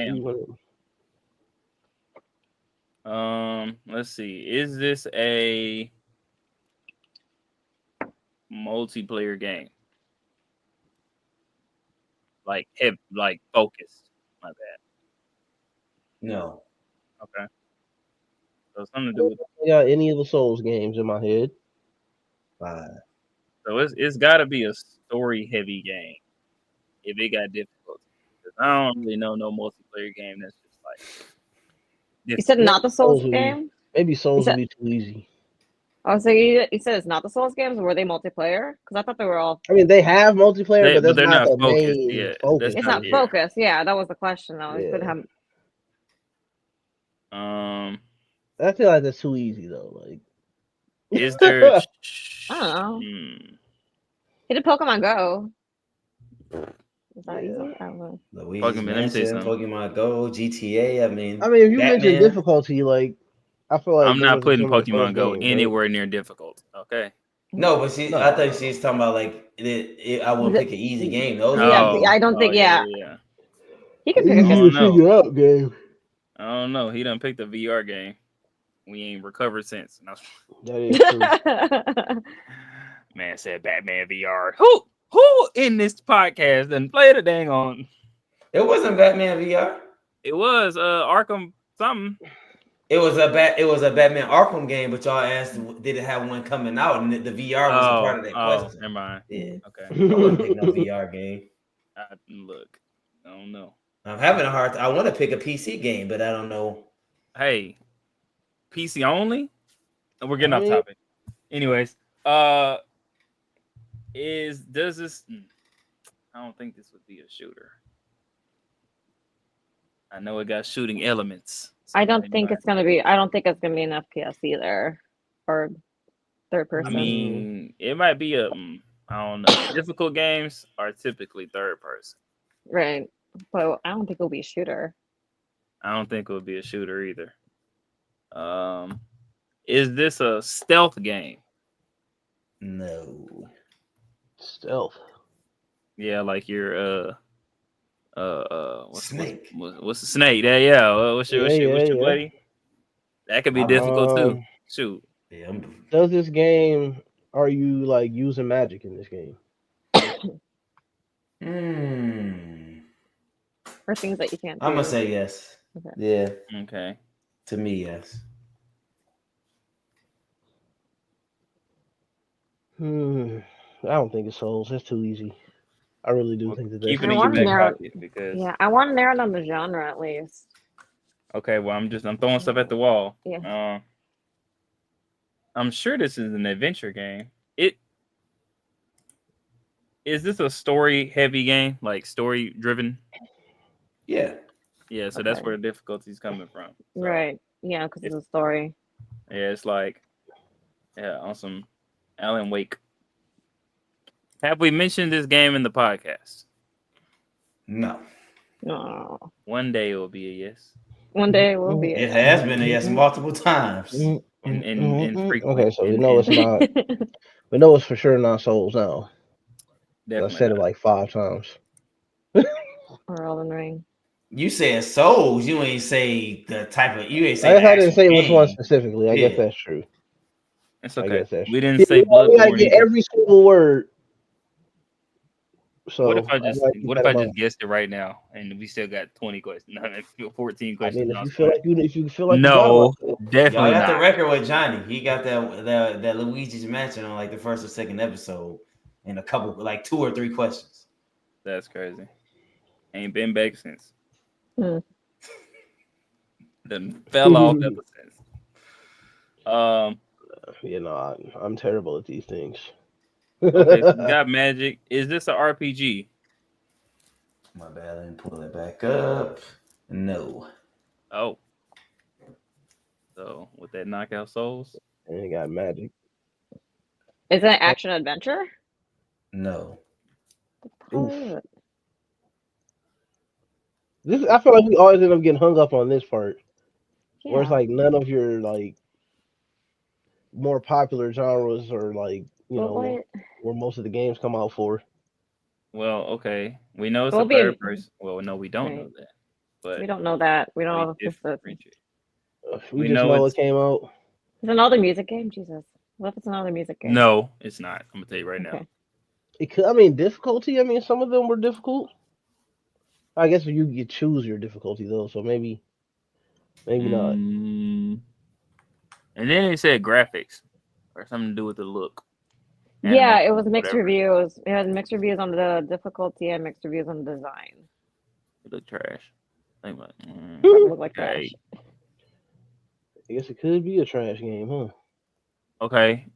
scammed. when Let's see. Is this a multiplayer game? Like like focused. My bad. No, Okay. So something to do with I got any of the Souls games in my head. five. so it's gotta be a story heavy game if it got difficulty. 'Cause I don't really know no multiplayer game that's just like You said difficult. Maybe not the Souls Souls would be game. maybe You Souls would said be too easy. oh, so you said it's not the Souls games. Were they multiplayer? Because I thought they were all. I mean, they have multiplayer, but But that's they're not not the focused. main Yeah, focus. that's It's not not Yeah. yeah. focused. Yeah, that was the question though. It could Yeah. have. Um I feel like that's too easy though. Like, is there I don't know. hmm, He did Pokemon Go. Is that yeah. easy? I don't know. Luigi's Pokemon, let me tell you Mansion, something. Pokemon Go, GTA. I I mean, mean, if you mention Batman. difficulty, like, I feel like I'm them not was putting some of the first Pokemon Go games, right? anywhere near difficult. Okay. No, but she. I thought No. she's talking about like I wouldn't pick an easy game. Those are Yeah, easy. Oh, I don't think. yeah, Yeah, yeah, yeah. he can pick a I Easy good. to don't know. figure out game. I don't know. He done picked a VR game. We ain't recovered since. And That is true. man said Batman VR. Who in this podcast done played a dang on? It wasn't Batman VR. It was Arkham something. It was a Batman Arkham game, but y'all asked did it have one coming out, and the VR was a part of that question. Never mind. Yeah, Okay. I wouldn't pick no VR game. Look, I don't know. I'm having a hard. I want to pick a PC game, but I don't know. Hey, PC only. We're getting I off mean- topic. Anyways, does this? I don't think this would be a shooter. I know it got shooting elements. so I don't it think might- it's gonna be. I don't think it's gonna be an FPS either, or third I person. mean, it might be a. I don't know. Difficult games are typically third person. Right, but I don't think it'll be a shooter. I don't think it would be a shooter either. Is this a stealth game? No. Stealth. Yeah, like your Snake. what's the snake? Yeah. What's your Yeah. buddy? That could be Um, difficult too. Shoot. Yeah, Does this game? Are you like using magic in this game? Or things that you can't do. I'm gonna say yes. Okay. Yeah, Okay. to me, yes. I don't think it's Souls. That's too easy. I really do Well, think that keep that's it in I your wanna back narrow- pocket because Yeah, I want to narrow down the genre at least. okay, well I'm throwing stuff at the wall. Yeah. I'm sure this is an adventure game. Is this a story heavy game? Like story driven? Yeah. Yeah, so that's Okay. where the difficulty's coming from. So, Right. Yeah, because it's a story. Yeah, it's like on some Alan Wake. Have we mentioned this game in the podcast? No. No. One day it will be a yes. One day it will be. It has been a yes multiple times. And frequent. Okay, so we and- know and it's not. We know it's for sure not Souls now. I definitely said it not. like 5 times. Or Elden Ring. You said Souls. You ain't say the type of. You ain't I say. guess the I didn't actual say which one game. specifically. I guess Yeah. that's true. It's I okay. guess that's We true. didn't say We gotta Bloodborne. get either. every single word. So What if I just gotta keep what that if I in just mind. guessed it right now and we still got 20 questions? No, 14 I questions. mean, No, if you it's feel fine. like you feel like you No, got one. Y'all definitely got the not. record with Johnny. He got that Luigi's Mansion on like the first or second episode, and a couple like 2 or 3 questions. That's crazy. Ain't been back since. Hmm. Then fell off ever since. You know, I'm terrible at these things. Okay, so we got magic. Is this an RPG? My bad. Let me pull it back up. No. Oh. So with that knockout souls? And it got magic. Is it an action adventure? No. Oof. Oh, This I feel like we always end up getting hung up on this part, where it's yeah. like none of your like more popular genres or like But what? where most of the games come out for. Well, okay. We know it's Will a be a- third person. Well, no, we don't know Right. that. But We don't know that. We don't know if this is. differentiate. We We just know know it's- it came out. Is it another music game? Jesus. What if it's another music game? No, it's not. I'm gonna tell you right now. Okay. It could, I mean, difficulty. I mean, some of them were difficult. I guess you choose your difficulty though, so maybe not. Mm. And then it said graphics or something to do with the look. Yeah, it Animation, was mixed whatever. reviews. It had mixed reviews on the difficulty and mixed reviews on the design. It looked trash. Think about it. It looked like Okay. trash. I guess it could be a trash game, huh? Okay.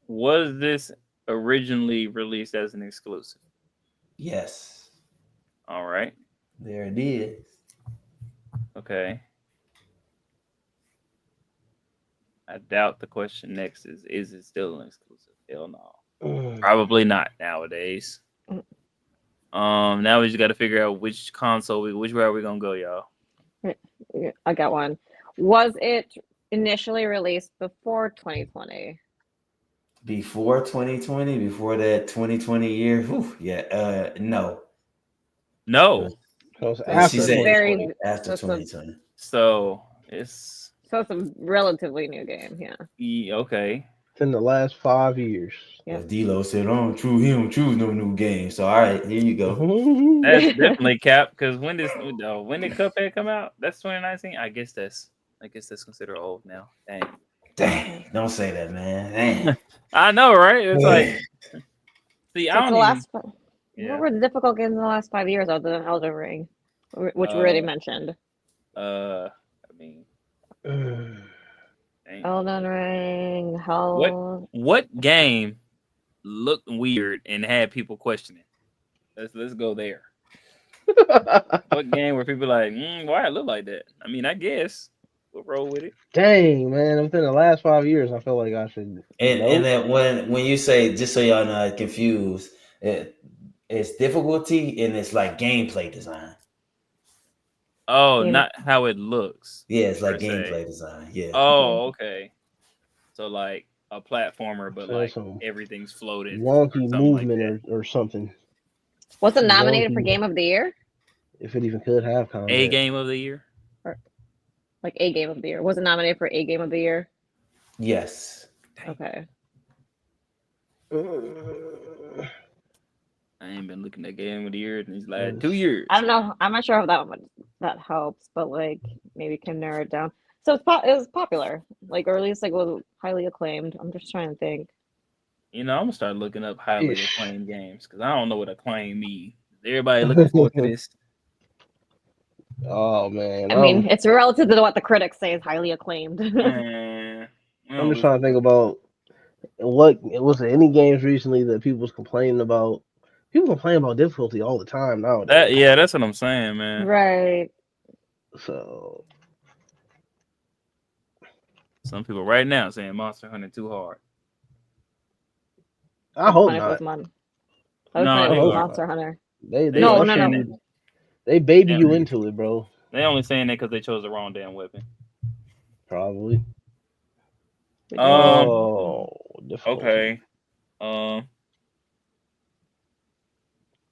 Was this originally released as an exclusive? Yes. All right. There it is. Okay. I doubt the question next is it still an exclusive? Hell no. Probably not nowadays. Now we just got to figure out which console, which way are we gonna go, y'all? Yeah, I got one. Was it initially released before 2020? Before 2020, before that 2020 year. Whew, yeah. No. No. So it's She after said Very- 2020. after that's a- 2020. So it's So it's a relatively new game, yeah. okay. It's in the last 5 years. Yeah. If Deelo said, he don't choose no new game. So all right, here you go. That's definitely cap. Because when did Cuphead come out? That's 2019. I guess that's considered old now. Dang. Dang, don't say that, man. Dang. I know, right? It's like, see, I So don't the even. last, Yeah. what were the difficult games in the last 5 years other than Elden Ring? which we already mentioned. I mean, Mm. dang. Elden Ring, Hell. What game looked weird and had people questioning? Let's go there. What game where people like, why it look like that? I mean, I guess we'll roll with it. Dang, man! Within the last 5 years, I feel like I should And know. then when you say, just so y'all not confused, it's difficulty and it's like gameplay design. Oh, You know, not how it looks. Yeah, it's like Per se. gameplay design. Yeah. Oh, okay. So like a platformer, but So like some everything's floated or wonky something like movement that. or something. was it Some nominated for wonky, Game of the Year? if it even could have A combat. game of the year. Or like a Game of the Year? Was it nominated for a Game of the Year? Yes. Okay. I ain't been looking at game of the year in these last 2 years. I don't know. I'm not sure if that helps, but like maybe can narrow it down. So it was popular, like or at least like was highly acclaimed. I'm just trying to think. You know, I'm gonna start looking up highly Ish. acclaimed games because I don't know what acclaim means. Everybody looking forward to this. Oh man, I mean, it's relative to what the critics say is highly acclaimed. Man, I'm just trying to think about what was there any games recently that people was complaining about. People complain about difficulty all the time nowadays. yeah, that's what I'm saying, man. Right. So Some people right now saying Monster Hunter too hard. I hope Fun if it was not. Mon. I was No, fun if I it they was hope are. not. Monster Hunter. They No, that no, saying no. shit, they baby Yeah. you into it, bro. They only saying that because they chose the wrong damn weapon. Probably. We did. Oh, difficulty. Okay.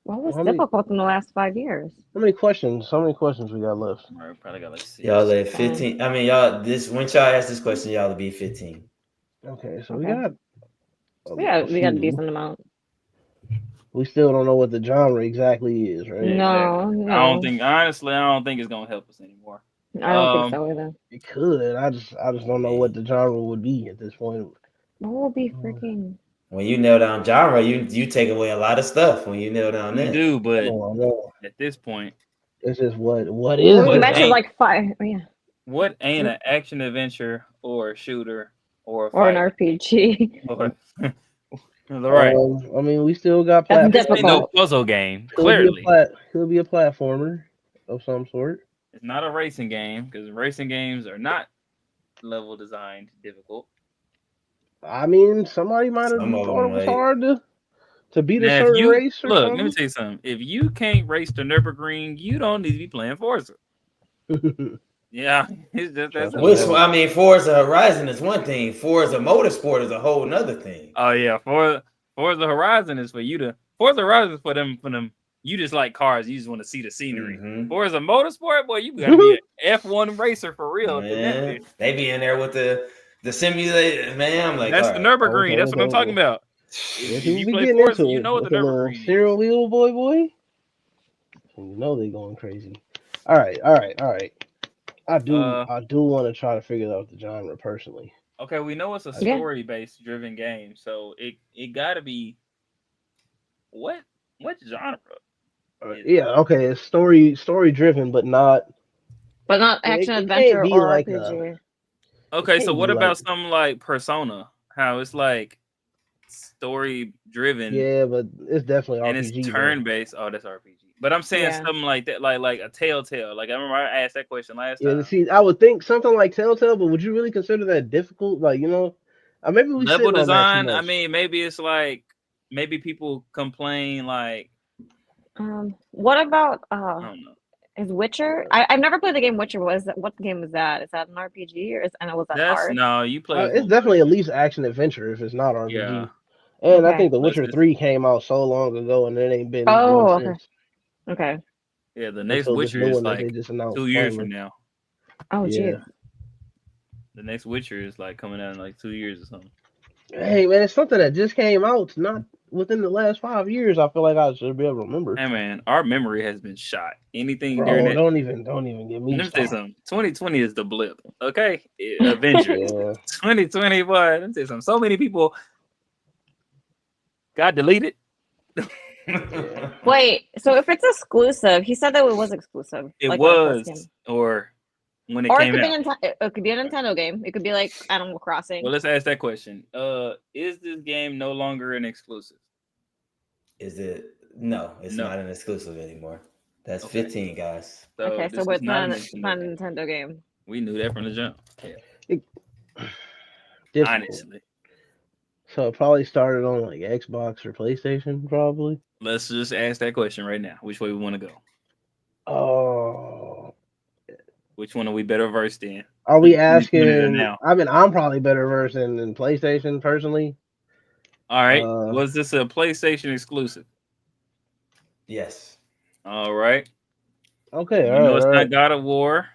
What was How many difficult in the last 5 years? how many questions? How many questions we got left? Probably got like 6. Y'all at 15. I mean, y'all, this when y'all ask this question, y'all will be 15. Okay, so Okay. we Yeah, got a we got a few. decent amount. We still don't know what the genre exactly is, right? No, Exactly. no. Honestly, I don't think it's gonna help us anymore. I don't think so either. It could. I just don't know what the genre would be at this point. What will be freaking? When you nail down genre, you take away a lot of stuff when you nail down You that. do, I but know. at this point, It's just what is Well, the you What mentioned ain't- like 5. Yeah. what ain't an action adventure or a shooter or a Or an fighter? RPG. Or, right. I mean, we still got That's This platforms. ain't no difficult. puzzle game. Could be Clearly, could be a platformer of some sort. it's not a racing game because racing games are not level designed difficult. I mean, somebody might have Some of thought them it was like hard to beat a Now, if certain you race or look, let me something. tell you something. If you can't race the Nürburgring, you don't need to be playing Forza. Yeah, it's just that Trust simple. me, which I mean, Forza Horizon is one thing. Forza Motorsport is a whole nother thing. Oh yeah, Forza Horizon is for you to Forza Horizon is for them. You just like cars. You just want to see the scenery. Mm-hmm. Forza Motorsport, boy, you got to be an F1 racer for real. Man, they be in there with the simulator, man. I'm like, That's all the right. Nürburgring. That's what I'm talking about. Yeah, If people you be play getting Forza, into you it know what the with the little Nürburgring steering is. wheel, boy. You know they going crazy. All right. I do want to try to figure out the genre personally. Okay, we know it's a Yeah. story-based driven game, so it got to be what genre? Yeah, okay, it's story driven, but not. But not action It can't adventure be or like RPG. Okay, so can't what be about like. something like Persona? How it's like story driven Yeah, but it's definitely and it's RPG turn though. based. Oh, that's RPG. But I'm saying Yeah. something like that, like a Telltale. Like I remember I asked that question last Yeah, time. see, I would think something like Telltale, but would you really consider that difficult? Like, maybe we Level sitting on that too design. I much. mean, maybe it's like maybe people complain like What about I don't know. is Witcher? I've never played the game Witcher. What game is that? Is that an RPG was that That's hard? no, you play as It's one definitely at person. least action adventure if it's not Yeah. RPG. And I Okay. think The Unless Witcher it's 3 came out so long ago, and it ain't been one Oh, okay. since Okay. yeah, the next until this Witcher new is one that they like just announced 2 years from finally. now. Oh, Yeah. geez. The next Witcher is like coming out in like 2 years or something. Hey man, it's something that just came out. It's not within the last 5 years. I feel like I should be able to remember. Hey man, our memory has been shot. Anything during Bro, that. don't even get me Let me say started. something. 2020 is the blip. Okay, Avengers. Yeah. 2020, boy. Let me say something. So many people got deleted. Wait, so if it's exclusive, he said that it was exclusive. It like our first game. was, or when it Or it came could be out. it could be a Nintendo game. It could be like Animal Crossing. Well, let's ask that question. Is this game no longer an exclusive? Is it? No, it's No. not an exclusive anymore. That's Okay. 15, guys. So okay, this so is it's not not, a it's not a Nintendo game. We knew that from the jump. Difficult. Honestly, So it probably started on like Xbox or PlayStation, probably. let's just ask that question right now. Which way we want to go? Oh, Which one are we better versed in? are we Let's put it in asking? now. I mean, I'm probably better versed in PlayStation personally. All right. Was this a PlayStation exclusive? Yes. All right. Okay, We know it's not God of War.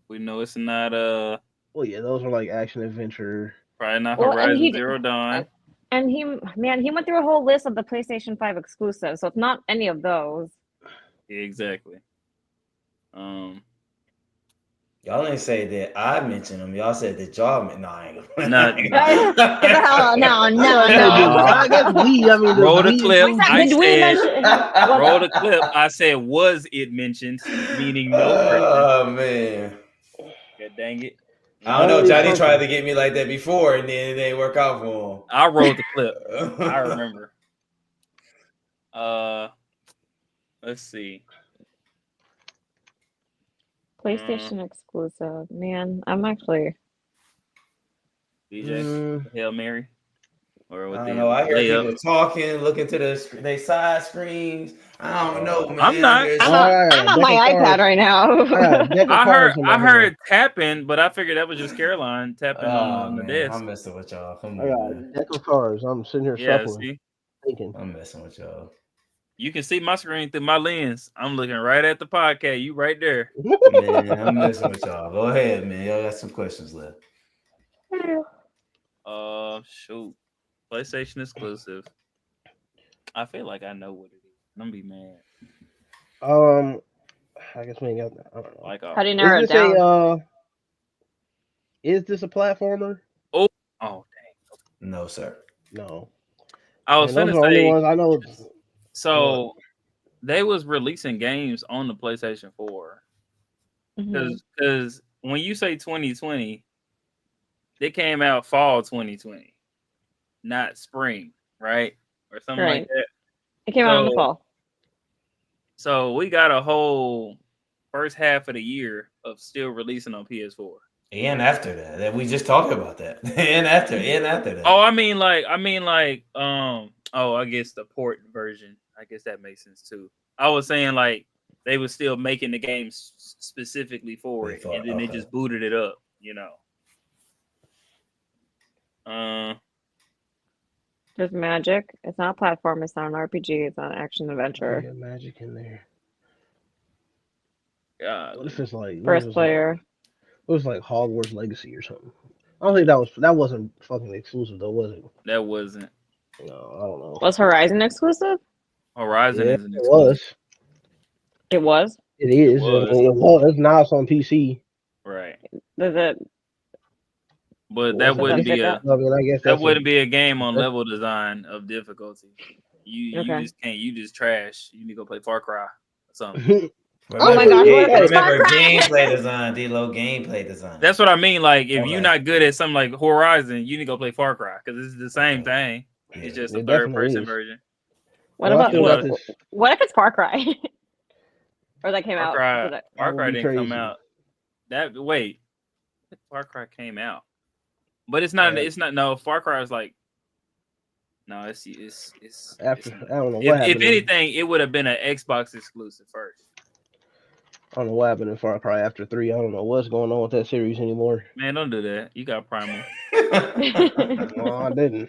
We know it's not Well, yeah, those are like action adventure. probably not Well, and Horizon he- Zero Dawn. And he went through a whole list of the PlayStation 5 exclusives, so it's not any of those. Exactly. Y'all didn't say that I mentioned them. Y'all said that y'all. No, I ain't gonna. Not- Get the hell out! No. I guess we. I mean, Roll the clip. What's that? I Did we said- mention? Roll the clip. I said, was it mentioned? Meaning no person. Oh man. God dang it. I don't know. Only Johnny something. tried to get me like that before, and then it didn't work out for I rolled the clip. him. I remember. Let's see. PlayStation exclusive. Man, I'm actually. DJ, Hail Mary, or with I the don't know. I hear layup. people talking, looking to they side screens. I don't know, man. I'm not. There's- I'm on my iPad right now. I heard tapping, but I figured that was just Caroline tapping on the man, desk. I'm messing with y'all. Come I got on, a man. deck of cards. I'm sitting here Yeah, shuffling, see, thinking. I'm messing with y'all. you can see my screen through my lens. I'm looking right at the podcast. You right there. Man, I'm messing with y'all. Go ahead, man. Y'all got some questions left. Shoot, PlayStation exclusive. I feel like I know what it is. I'm gonna be mad. I guess we ain't got that. I don't know. Like, How do you narrow it Is this down? is this a platformer? oh dang. No, sir. No. I was Man, those finna are the only say. ones I know. So they was releasing games on the PlayStation 4 Mhm. because when you say 2020, they came out fall 2020, not spring, right? Or something like Right. that. It came out in the fall. So we got a whole first half of the year of still releasing on PS4. And after that we just talked about that. and after that. Oh, I mean like, I guess the port version. I guess that makes sense too. I was saying like they were still making the games specifically for it, and then they just booted it up, you know. There's magic. It's not a platform. It's not an RPG. It's not an action adventure. Yeah, magic in there. Yeah. What if it's like First player. It was like Hogwarts Legacy or something. I don't think that wasn't fucking exclusive though, was it? That wasn't. No, I don't know. Was Horizon exclusive? Horizon Yeah, isn't it exclusive. was. It was. It is. It was. I mean, it was. Now it's on PC. Right. Does it? But that wouldn't be a I mean, I guess that wouldn't be a game on level design of difficulty. You Okay. just can't. You just trash. You need to go play Far Cry or something. Oh my gosh, what if it's Far Remember Cry? gameplay design, Deelo, gameplay design. That's what I mean. Like if Okay. you're not good at something like Horizon, you need to go play Far Cry because it's the same thing. It's just a It third definitely person is. version. What Well, I about still got what? this. What if it's Far Cry? Or that came Far out? Cry, Did it- Far would Cry be didn't come crazy. out. Far Cry came out, but it's not. Yeah. It's not. No, Far Cry is like. No, it's After it's- I don't know what If happened. anything, it would have been an Xbox exclusive first. I don't know what happened in Far Cry after 3. I don't know what's going on with that series anymore. Man, don't do that. You got Primal. No, I didn't.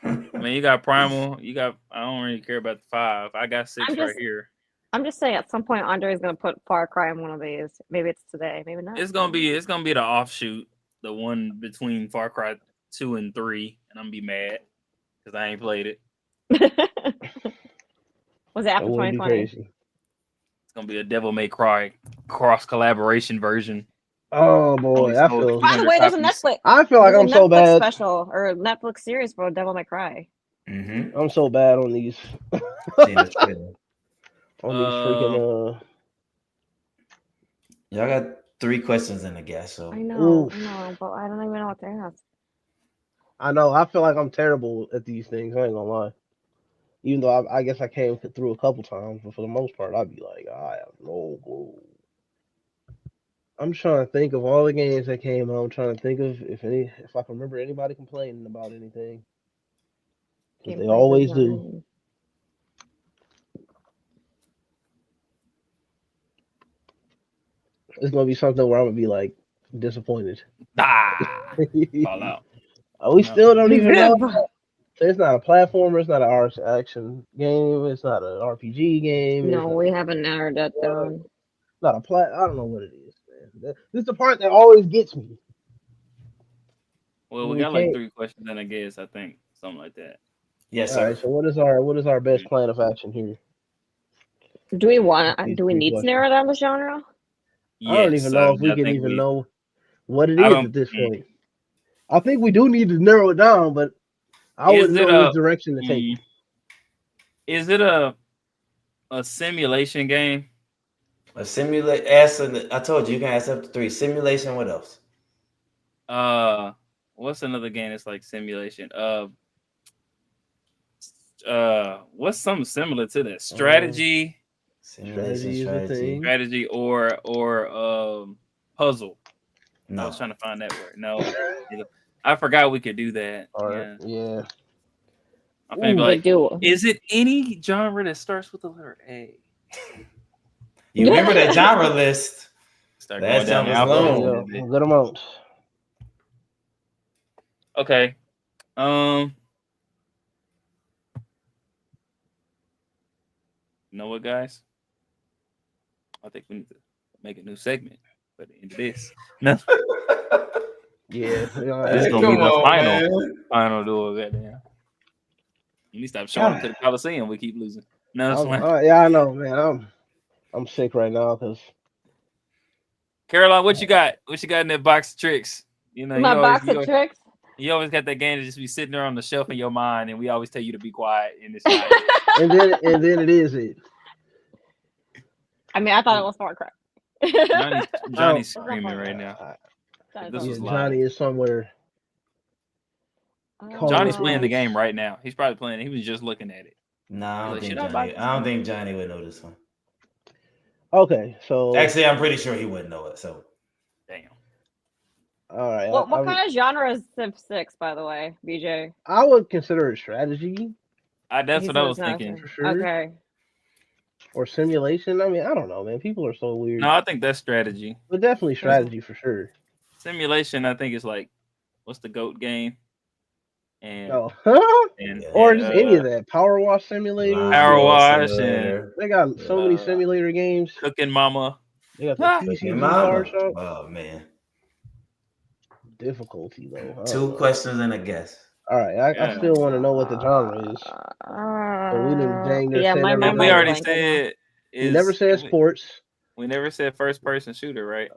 Man, you got Primal. You got. I don't really care about the 5. I got 6 I'm right just- here. I'm just saying, at some point, Andre is gonna put Far Cry in one of these. Maybe it's today. Maybe not. It's gonna be the offshoot, the one between Far Cry 2 and 3, and I'm gonna be mad because I ain't played it. Was it after That would be 2020? crazy. It's gonna be a Devil May Cry cross collaboration version. Oh boy, Only I sold feel. 300 By the way, there's a copies. Netflix. I feel like there's I'm a so Netflix bad. special or Netflix series for Devil May Cry. Mm-hmm. I'm so bad on these. Seen the trailer. On these freaking Y'all got 3 questions in the gas, so I know, oof. but I don't even know what to ask. I know. I feel like I'm terrible at these things. I ain't gonna lie. Even though I guess I came through a couple times, but for the most part, I'd be like, I have no clue. I'm trying to think of all the games that came out. I'm trying to think of if I can remember anybody complaining about anything, because they Gameplay always do. design. It's gonna be something where I'm gonna be like disappointed. Ah, Fallout. We No. still don't even know. Viv! So it's not a platformer. It's not an action game. It's not an RPG game. It's No, not we haven't narrowed that down. not a plat. I don't know what it is, man. This is the part that always gets me. Well, When we we got like can't. 3 questions, and I guess I think something like that. yes, All right. sir. So what is our best plan of action here? These Do we three need to questions. narrow down the genre? I don't Yes, even know if we I can think even we. know what it I is don't. at this point. I think we do need to narrow it down, but I Is wouldn't it know which a? direction to take. mm, Is it a simulation game? A simulate. I told you you can ask up to 3. Simulation. What else? Uh, what's another game that's like simulation? What's something similar to that? Um, Strategy, simulation Strategy is a strategy. thing. strategy, or puzzle. I was No. trying to find that word. No, neither. I forgot we could do that. All right. Yeah, Yeah. I'm gonna be Ooh. But like, do is it any genre that starts with the letter A? You remember that genre list? Start going That down jump the was alphabet There a you long. little go. bit. Good amount. Okay. Um, you know what, guys? I think we need to make a new segment for the end of this. No, Yeah. this is Hey, gonna be come the on, final, man. final duel. Goddamn. Let me stop showing up to God. the Coliseum. We keep losing. No, it's fine. Yeah, I know, man. I'm sick right now because Caroline, what you got? What you got in that box of tricks? You know, my box of tricks? you always got that game to just be sitting there on the shelf in your mind, and we always tell you to be quiet, and it's not it. and then it is it. I mean, I thought it was Far Cry. Johnny's I don't. Johnny's screaming right now. If this Yeah, was live, Johnny is somewhere calling Johnny's us playing the idiots. game right now. He's probably playing it. He was just looking at it. Nah, I He's don't like, should think I buy Johnny. this I don't game? think Johnny would know this one. Okay, so Actually, I'm pretty sure he wouldn't know it. So Damn. all right, What kind of genre is Civ 6, by the way, BJ? I would consider it strategy That's He what I said was it's not. thinking. for sure, Okay. or simulation. I mean, I don't know, man. People are so No, weird, I think that's strategy. but definitely Because strategy for sure. simulation, I think, is like, what's the GOAT game? And No, and yeah, or and just any of that. Power Wash Simulator. Power Limewall Wash and Simulator. They got so many Uh, simulator games. Cooking Mama. They got the Ah, Cooking TCG card Mama. shop. Oh man, Difficulty though, I don't 2 know. questions and a guess. All right, I yeah. still want to know what the genre is. So we didn't dang near Yeah, said my And everything we mind's already else. blanking now. said We never is said sports. we never said first person shooter, right?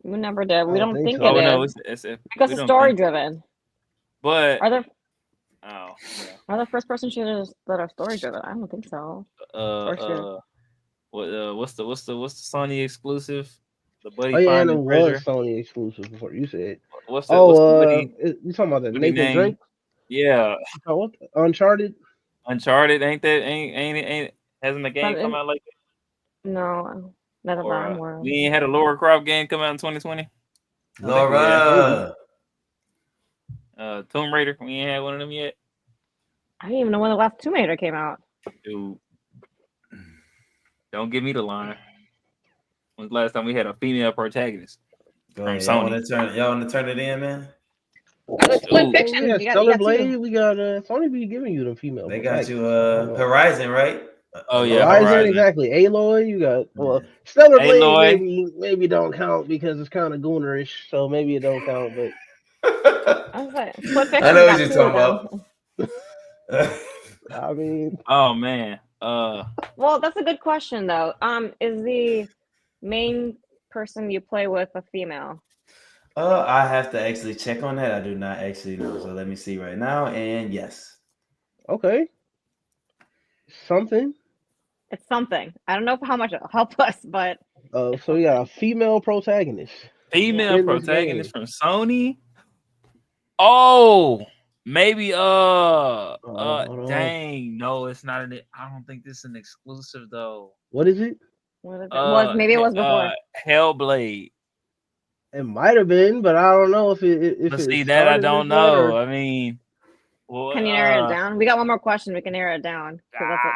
We never did. I We don't don't think think it so. Oh no, is it's because we it's don't story think so. driven. But Are there oh yeah. are there first person shooters that are story driven? I don't think so. Uh For sure. what's the Sony exclusive? The Oh Buddy yeah, and it Finding was Treasure. Sony exclusive before you said. What's the Oh, Buddy you talking about the Buddy Nathan name? Drake? Yeah, Oh, what? Uncharted? Uncharted. Ain't that ain't hasn't the game come But out like no, not that or I'm aware of. we ain't had a Laura Croft game come out in 2020. I think we had Maybe. Laura. Tomb Raider. We ain't had one of them yet. I didn't even know when the last Tomb Raider came out. Dude, don't give me the line. When's the last time we had a female protagonist Go from ahead. Y'all want Sony? to turn? Y'all want to turn it in, man? It's Twin Dude, Well, we Fiction. got You Stellar got two. Blade. We got Sony be giving you the female They got you. protagonists. I don't know. Horizon, right? oh yeah, Aloy. Horizon, Horizon. exactly. Aloy, you got Yeah. Stellar Blade. Aloy. Maybe don't count because it's kind of goonerish, so maybe it don't count. But I was like, Twin I Fiction know what got you're two of talking them. about. I mean, Oh man. Well, that's a good question though. Is the main person you play with a female? I have to actually check on that. I do not actually know. So let me see right now. And yes. okay. something. It's something. I don't know how much it'll help us, but it's So we got a something. female protagonist. Female In this protagonist game. from Sony. Oh, maybe Hold on. dang, no, it's not an. I don't think this is an exclusive though. What is it? What is it? Was maybe it was before. Hellblade. It might have been, but I don't know if But it see that I started as don't that know. or. I mean, well, Can you narrow it down? We got one more question. We can narrow it down. 'Cause that's it.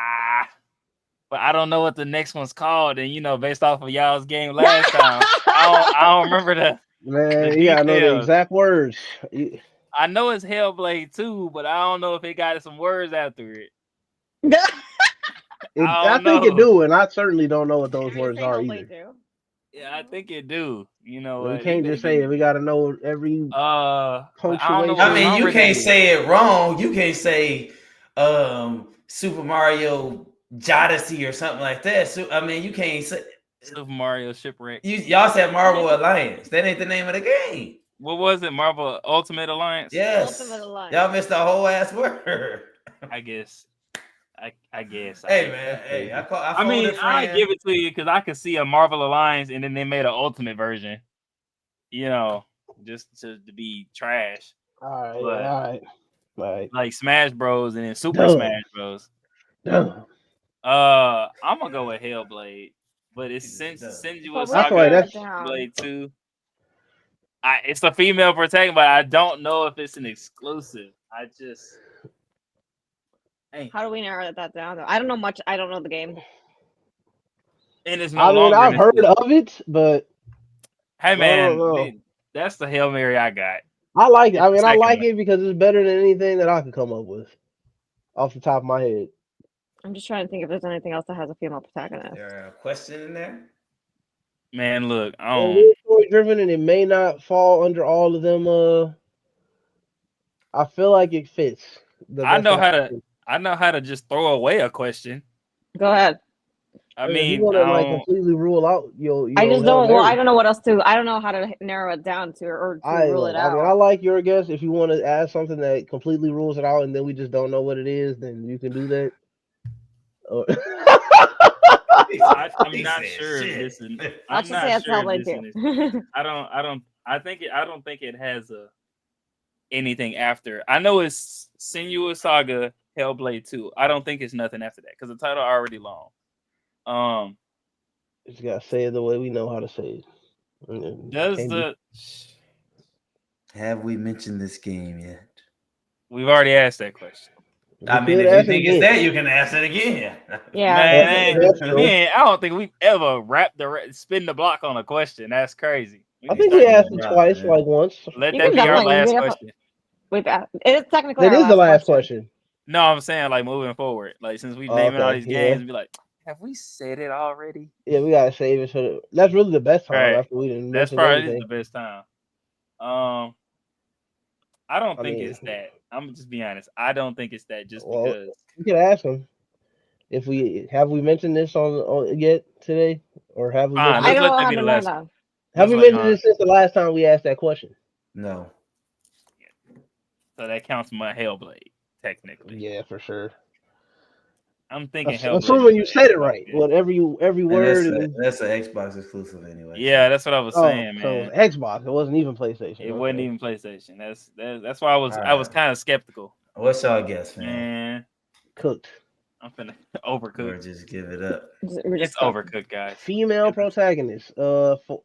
but I don't know what the next one's called. And based off of y'all's game last time, I don't remember the Man, you gotta know the details. exact words. I know it's Hellblade 2, but I don't know if it got some words after it. I think it do, and I certainly don't know what those Are you words saying are Hellblade either. too? Yeah, I think it do. You know We what? can't just say it. We gotta know every But I don't know punctuation. what I mean, you genre can't that is. say it wrong. You can't say Super Mario Jodeci or something like that. So I mean, you can't say Super Mario Shipwreck. y'all said Marvel Alliance. That ain't the name of the game. What was it? Marvel Ultimate Alliance? Yes. Ultimate Alliance. Y'all missed the whole ass word. I guess. I guess. Hey man, hey, I phoned a I friend. give it to you because I could see a Marvel Alliance and then they made an Ultimate version. Just to be trash. All right. Like Smash Bros. And then Super Duh. Smash Bros. Duh. I'm gonna go with Hellblade, but it's Senua Saga Blade 2. It's a female protagonist, but I don't know if it's an exclusive. How do we narrow that down? Though I don't know much. I don't know the game. And it's no longer. I've heard of it, but hey man, that's the Hail Mary I got. I like it. I mean, I like it because it's better than anything that I could come up with off the top of my head. I'm just trying to think if there's anything else that has a female protagonist. Is there a question in there? Man, look, It is story driven, and it may not fall under all of them. I feel like it fits. I know how to just throw away a question. Go ahead. I mean, you want to completely rule out I just don't. Well, I don't know what else to. I don't know how to narrow it down to or to rule it out. I mean, I like your guess. If you want to add something that completely rules it out, and then we just don't know what it is, then you can do that. I'm not sure if this is. I'm not sure if this is. I don't think it has anything after. I know it's Senua Saga Hellblade 2. I don't think it's nothing after that because the title already long. Just gotta say it the way we know how to say it. Have we mentioned this game yet? We've already asked that question. I mean, if you think it's that, you can ask it again. Yeah, man, I don't think we've ever spin the block on a question. That's crazy. I think we asked it twice, like once. Let that be our last question. It's technically that is the last question. No, I'm saying like moving forward, like since we naming all these games, be like, have we said it already? Yeah, we gotta save it that's really the best time after we didn't. That's probably the best time. I don't think it's that. I'm gonna just be honest. I don't think it's that just because. You could ask him if we mentioned this on yet today, or have we? Let's let that be the last. Have we mentioned this since the last time we asked that question? No. So that counts my Hellblade, technically. Yeah, for sure. I'm thinking Hellblade. Assuming you said it right. Whatever every word. That's an Xbox exclusive anyway. Yeah, that's what I was saying, man. So Xbox. It wasn't even PlayStation. It wasn't even PlayStation. That's why I was kind of skeptical. What's y'all guess, man? Cooked. I'm finna overcook. Or just give it up. It's overcooked, guys. Female protagonist.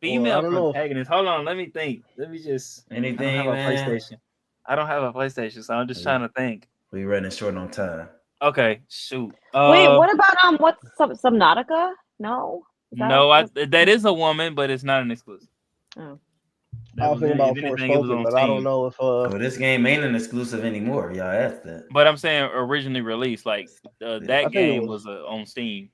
Female protagonist. Hold on, let me think. Let me just. Anything, I don't have man. a PlayStation. I don't have a PlayStation, so I'm just trying to think. We running short on time. Okay, shoot. Wait, what about what's Subnautica? No. That is a woman, but it's not an exclusive. Oh. I was thinking about Forspoken, but I don't know if. Well, this game ain't an exclusive anymore. Y'all asked that. But I'm saying originally released, like that game was on Steam.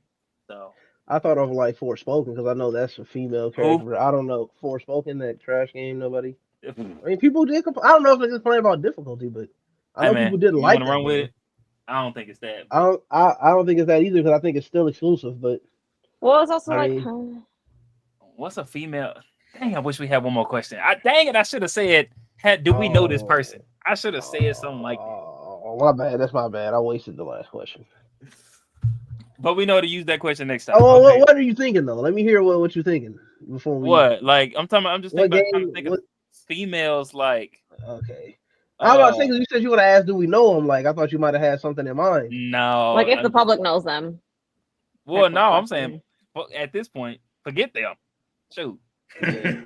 So I thought of like Forspoken because I know that's a female character. I don't know Forspoken, that trash game. Nobody. I mean, people did. I don't know if they're just playing about difficulty, but I know people didn't like it. Run with it? I don't think it's that. I don't think it's that either because I think it's still exclusive. But it's also what's a female? Dang, I wish we had one more question. Dang it, I should have said, do we know this person? I should have said something like that. Oh, my bad. That's my bad. I wasted the last question. But we know to use that question next time. Oh, Okay. what are you thinking though? Let me hear what you're thinking before we. What? Like I'm talking. I'm just What thinking about trying to game? think of What? females like. Okay. I was about to say 'cause you said you would have asked, "Do we know them?" Like I thought you might have had something in mind. No. Like if the public knows them. Well, type of no. I'm saying question. at this point, forget them. Shoot. Yeah.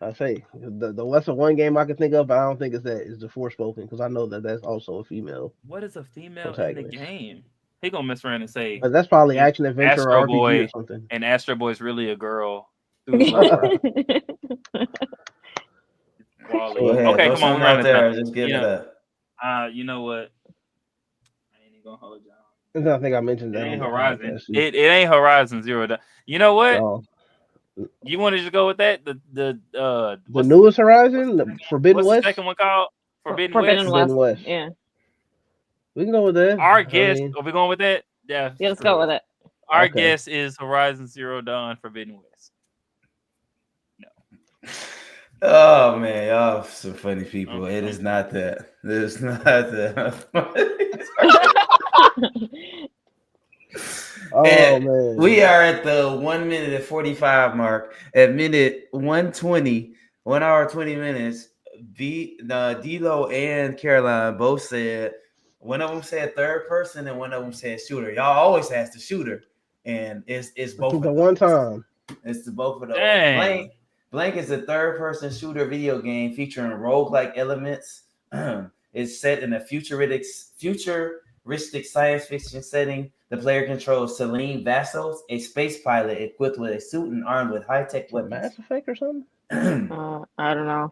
I say the lesser one game I can think of, but I don't think it's that. Is the Forspoken because I know that that's also a female What is a female in the protagonist. game? He gonna mess around and say But that's probably is action adventure or Astro RPG or Boy, something. and Astro Boy's really a girl through lore. Go Quality. ahead, Okay, throw come on, something we run out this there. time. And just give You it up. you know what? I ain't even gonna hold y'all. I think I mentioned It that on ain't the Horizon. podcast. It ain't Horizon Zero Dawn. You know what? No. You want to just go with that? The what's newest Horizon, the Forbidden what's the West. second one called? Forbidden Forbidden West. West. Forbidden West. Yeah. We can go with that. Our I guess. mean, Are we going with that? Yeah. Yeah, let's Screw go it. with it. Our okay. guess is Horizon Zero Dawn Forbidden West. Oh man, y'all some funny people. Okay, It I'm is cool. not that. It is not that. Oh And man. we are at the 1 minute and 45 mark. At minute 120, 1 hour 20 minutes. Deelo and Caroline both said, one of them said third person and one of them said shooter. Y'all always ask the shooter, and it's both of The those. one time. It's the both of those. Dang. Blank is a third-person shooter video game featuring roguelike elements. It's set in a futuristic science fiction setting. The player controls Celine Vassos, a space pilot equipped with a suit and armed with high-tech Some weapons. Mass Effect or something? I don't know.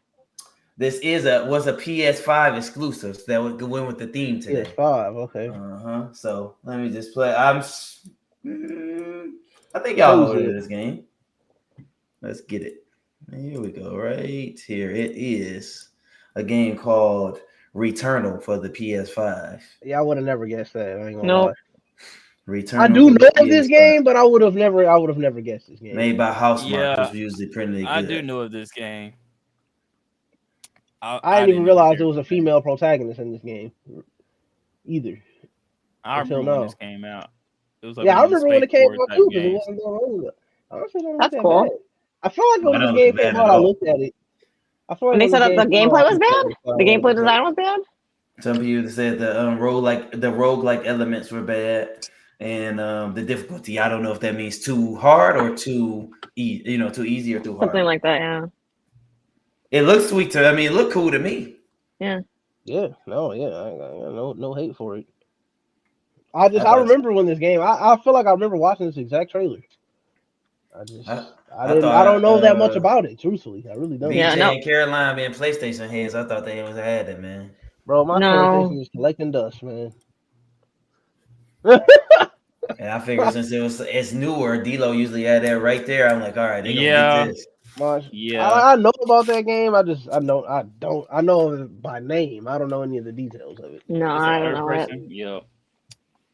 This was a PS5 exclusive, so that would win with the theme today. PS5, okay. So let me just play. I think y'all know this game. Let's get it. Here we go. Right here. It is a game called Returnal for the PS5. Yeah, I would have never guessed that. I ain't gonna Nope. lie. Returnal I do for the know of this PS5. game, but I would have never guessed this game. Made by Housemarque, Yeah, who's usually pretty good. I do know of this game. I didn't even realize there was a female protagonist in this game either. I until remember when now. this came out. It was like Yeah, I one of those remember when it came skateboard out type too, because it games. wasn't that long ago. Honestly, don't look That's that cool. bad. I feel like when I this don't game look bad came at out, I all. looked at it. I feel like And they when said this that game the came out, gameplay I was looked at bad. it, The gameplay design was bad. Some people said the roguelike elements were bad, and the difficulty. I don't know if that means too hard or too easy. Too easy or too hard. Something like that, yeah. It looks sweet to. I mean, it looked cool to me. Yeah. Yeah, no, yeah, I no hate for it. I remember when this game. I feel like I remember watching this exact trailer. I don't know that much about it. Truthfully, I really don't. BJ Yeah, no. and Caroline being PlayStation heads, I thought they was had it, man. Bro, my No. PlayStation is collecting dust, man. And I figured since it's newer, Deelo usually had that right there. I'm like, all right, they gonna Yeah. leak this. Yeah. I know about that game. I know it by name. I don't know any of the details of it. No, It's a I don't third know it. person. Yep.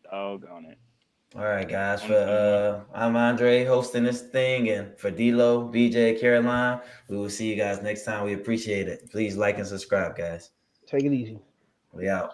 Doggone it. All right, guys. 121. I'm Andre hosting this thing, and for Deelo, BJ, Caroline, we will see you guys next time. We appreciate it. Please like and subscribe, guys. Take it easy. We out.